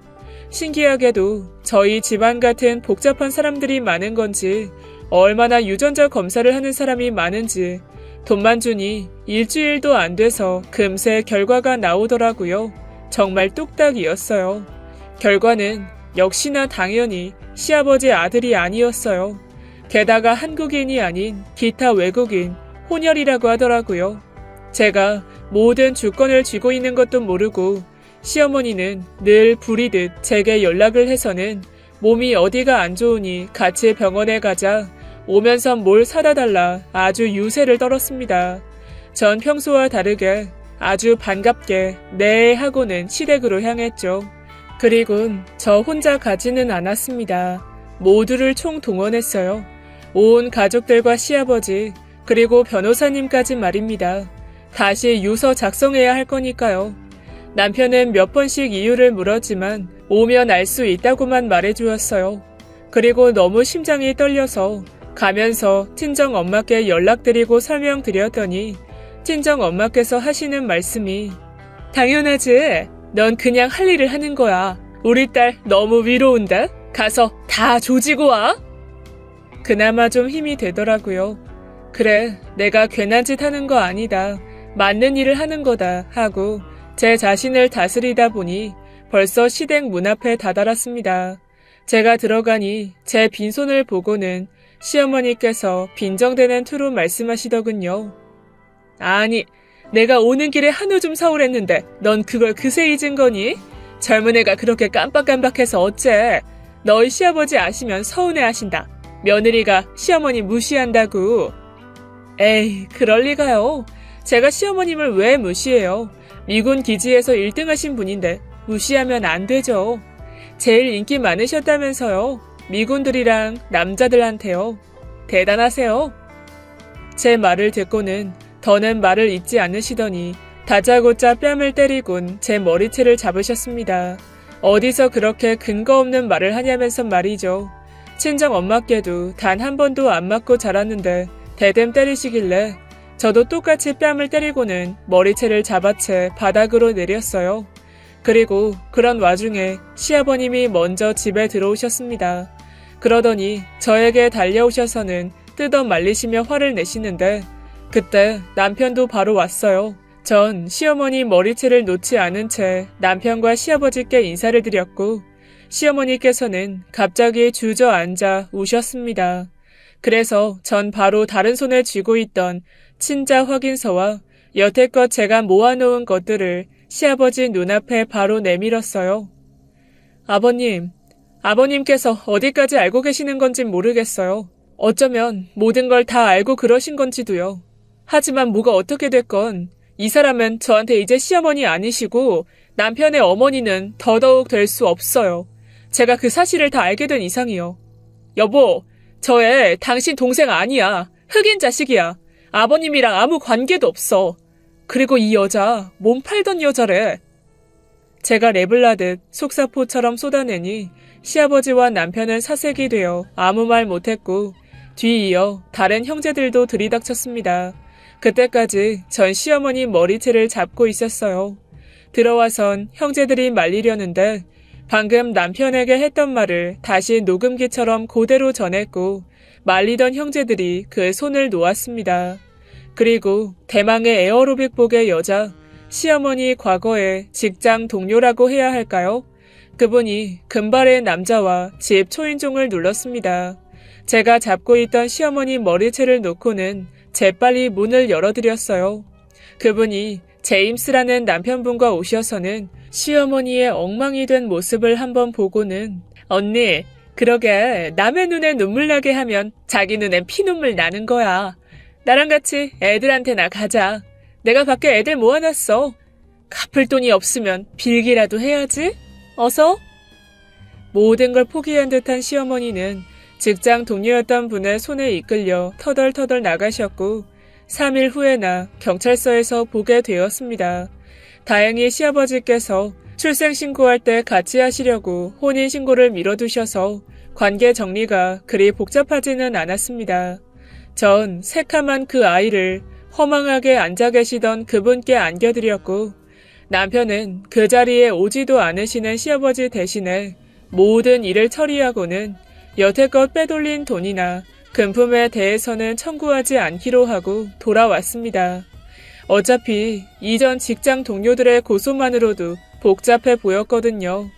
신기하게도 저희 집안 같은 복잡한 사람들이 많은 건지 얼마나 유전자 검사를 하는 사람이 많은지 돈만 주니 일주일도 안 돼서 금세 결과가 나오더라고요. 정말 뚝딱이었어요. 결과는 역시나 당연히 시아버지 아들이 아니었어요. 게다가 한국인이 아닌 기타 외국인, 혼혈이라고 하더라고요. 제가 모든 주권을 쥐고 있는 것도 모르고 시어머니는 늘 부리듯 제게 연락을 해서는 몸이 어디가 안 좋으니 같이 병원에 가자, 오면서 뭘 사다 달라 아주 유세를 떨었습니다. 전 평소와 다르게 아주 반갑게 네 하고는 시댁으로 향했죠. 그리곤 저 혼자 가지는 않았습니다. 모두를 총동원했어요. 온 가족들과 시아버지 그리고 변호사님까지 말입니다. 다시 유서 작성해야 할 거니까요. 남편은 몇 번씩 이유를 물었지만 오면 알 수 있다고만 말해주었어요. 그리고 너무 심장이 떨려서 가면서 친정 엄마께 연락드리고 설명드렸더니 친정 엄마께서 하시는 말씀이 당연하지. 넌 그냥 할 일을 하는 거야. 우리 딸 너무 위로운다. 가서 다 조지고 와. 그나마 좀 힘이 되더라고요. 그래, 내가 괜한 짓 하는 거 아니다. 맞는 일을 하는 거다 하고 제 자신을 다스리다 보니 벌써 시댁 문 앞에 다다랐습니다. 제가 들어가니 제 빈손을 보고는 시어머니께서 빈정대는 투로 말씀하시더군요. 아니, 내가 오는 길에 한우 좀 사오랬는데 넌 그걸 그새 잊은 거니? 젊은 애가 그렇게 깜빡깜빡해서 어째? 너희 시아버지 아시면 서운해하신다. 며느리가 시어머니 무시한다고. 에이, 그럴 리가요. 제가 시어머님을 왜 무시해요? 미군 기지에서 1등 하신 분인데 무시하면 안 되죠. 제일 인기 많으셨다면서요. 미군들이랑 남자들한테요. 대단하세요. 제 말을 듣고는 더는 말을 잇지 않으시더니 다짜고짜 뺨을 때리곤 제 머리채를 잡으셨습니다. 어디서 그렇게 근거 없는 말을 하냐면서 말이죠. 친정 엄마께도 단 한 번도 안 맞고 자랐는데 대댐 때리시길래 저도 똑같이 뺨을 때리고는 머리채를 잡아채 바닥으로 내렸어요. 그리고 그런 와중에 시아버님이 먼저 집에 들어오셨습니다. 그러더니 저에게 달려오셔서는 뜯어 말리시며 화를 내시는데 그때 남편도 바로 왔어요. 전 시어머니 머리채를 놓지 않은 채 남편과 시아버지께 인사를 드렸고 시어머니께서는 갑자기 주저앉아 우셨습니다. 그래서 전 바로 다른 손에 쥐고 있던 친자 확인서와 여태껏 제가 모아놓은 것들을 시아버지 눈앞에 바로 내밀었어요. 아버님께서 어디까지 알고 계시는 건진 모르겠어요. 어쩌면 모든 걸 다 알고 그러신 건지도요. 하지만 뭐가 어떻게 됐건 이 사람은 저한테 이제 시어머니 아니시고 남편의 어머니는 더더욱 될 수 없어요. 제가 그 사실을 다 알게 된 이상이요. 여보, 저 애 당신 동생 아니야. 흑인 자식이야. 아버님이랑 아무 관계도 없어. 그리고 이 여자 몸 팔던 여자래. 제가 랩을 하듯 속사포처럼 쏟아내니 시아버지와 남편은 사색이 되어 아무 말 못했고 뒤이어 다른 형제들도 들이닥쳤습니다. 그때까지 전 시어머니 머리채를 잡고 있었어요. 들어와선 형제들이 말리려는데 방금 남편에게 했던 말을 다시 녹음기처럼 그대로 전했고 말리던 형제들이 그 손을 놓았습니다. 그리고 대망의 에어로빅복의 여자, 시어머니 과거의 직장 동료라고 해야 할까요? 그분이 금발의 남자와 집 초인종을 눌렀습니다. 제가 잡고 있던 시어머니 머리채를 놓고는 재빨리 문을 열어드렸어요. 그분이 제임스라는 남편분과 오셔서는 시어머니의 엉망이 된 모습을 한번 보고는 언니, 그러게 남의 눈에 눈물 나게 하면 자기 눈엔 피눈물 나는 거야. 나랑 같이 애들한테나 가자. 내가 밖에 애들 모아놨어. 갚을 돈이 없으면 빌기라도 해야지. 어서? 모든 걸 포기한 듯한 시어머니는 직장 동료였던 분의 손에 이끌려 터덜터덜 나가셨고 3일 후에나 경찰서에서 보게 되었습니다. 다행히 시아버지께서 출생신고할 때 같이 하시려고 혼인신고를 미뤄두셔서 관계 정리가 그리 복잡하지는 않았습니다. 전 새카만 그 아이를 허망하게 앉아 계시던 그분께 안겨드렸고 남편은 그 자리에 오지도 않으시는 시아버지 대신에 모든 일을 처리하고는 여태껏 빼돌린 돈이나 금품에 대해서는 청구하지 않기로 하고 돌아왔습니다. 어차피 이전 직장 동료들의 고소만으로도 복잡해 보였거든요.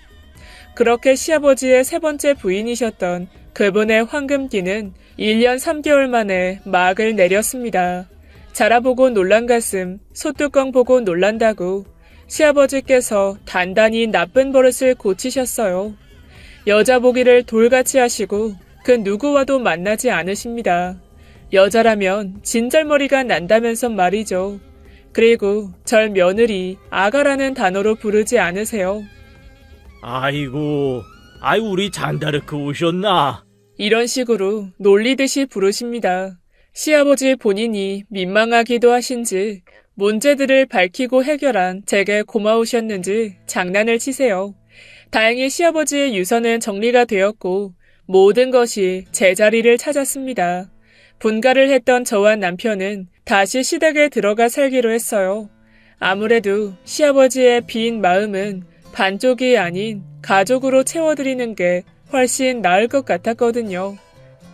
그렇게 시아버지의 세 번째 부인이셨던 그분의 황금기는 1년 3개월 만에 막을 내렸습니다. 자라보고 놀란 가슴, 소뚜껑 보고 놀란다고 시아버지께서 단단히 나쁜 버릇을 고치셨어요. 여자 보기를 돌같이 하시고 그 누구와도 만나지 않으십니다. 여자라면 진절머리가 난다면서 말이죠. 그리고 절 며느리, 아가라는 단어로 부르지 않으세요. 아이고, 우리 잔다르크 오셨나? 이런 식으로 놀리듯이 부르십니다. 시아버지 본인이 민망하기도 하신지 문제들을 밝히고 해결한 제게 고마우셨는지 장난을 치세요. 다행히 시아버지의 유서는 정리가 되었고 모든 것이 제자리를 찾았습니다. 분가를 했던 저와 남편은 다시 시댁에 들어가 살기로 했어요. 아무래도 시아버지의 빈 마음은 반쪽이 아닌 가족으로 채워드리는 게 훨씬 나을 것 같았거든요.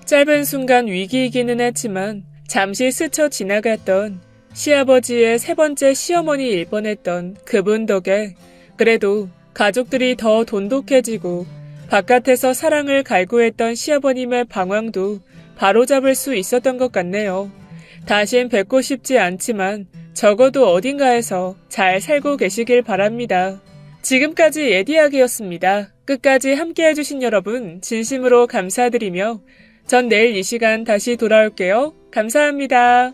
짧은 순간 위기이기는 했지만 잠시 스쳐 지나갔던 시아버지의 세 번째 시어머니일 뻔했던 그분 덕에 그래도 가족들이 더 돈독해지고 바깥에서 사랑을 갈구했던 시아버님의 방황도 바로잡을 수 있었던 것 같네요. 다신 뵙고 싶지 않지만 적어도 어딘가에서 잘 살고 계시길 바랍니다. 지금까지 예디야기였습니다. 끝까지 함께 해주신 여러분 진심으로 감사드리며 전 내일 이 시간 다시 돌아올게요. 감사합니다.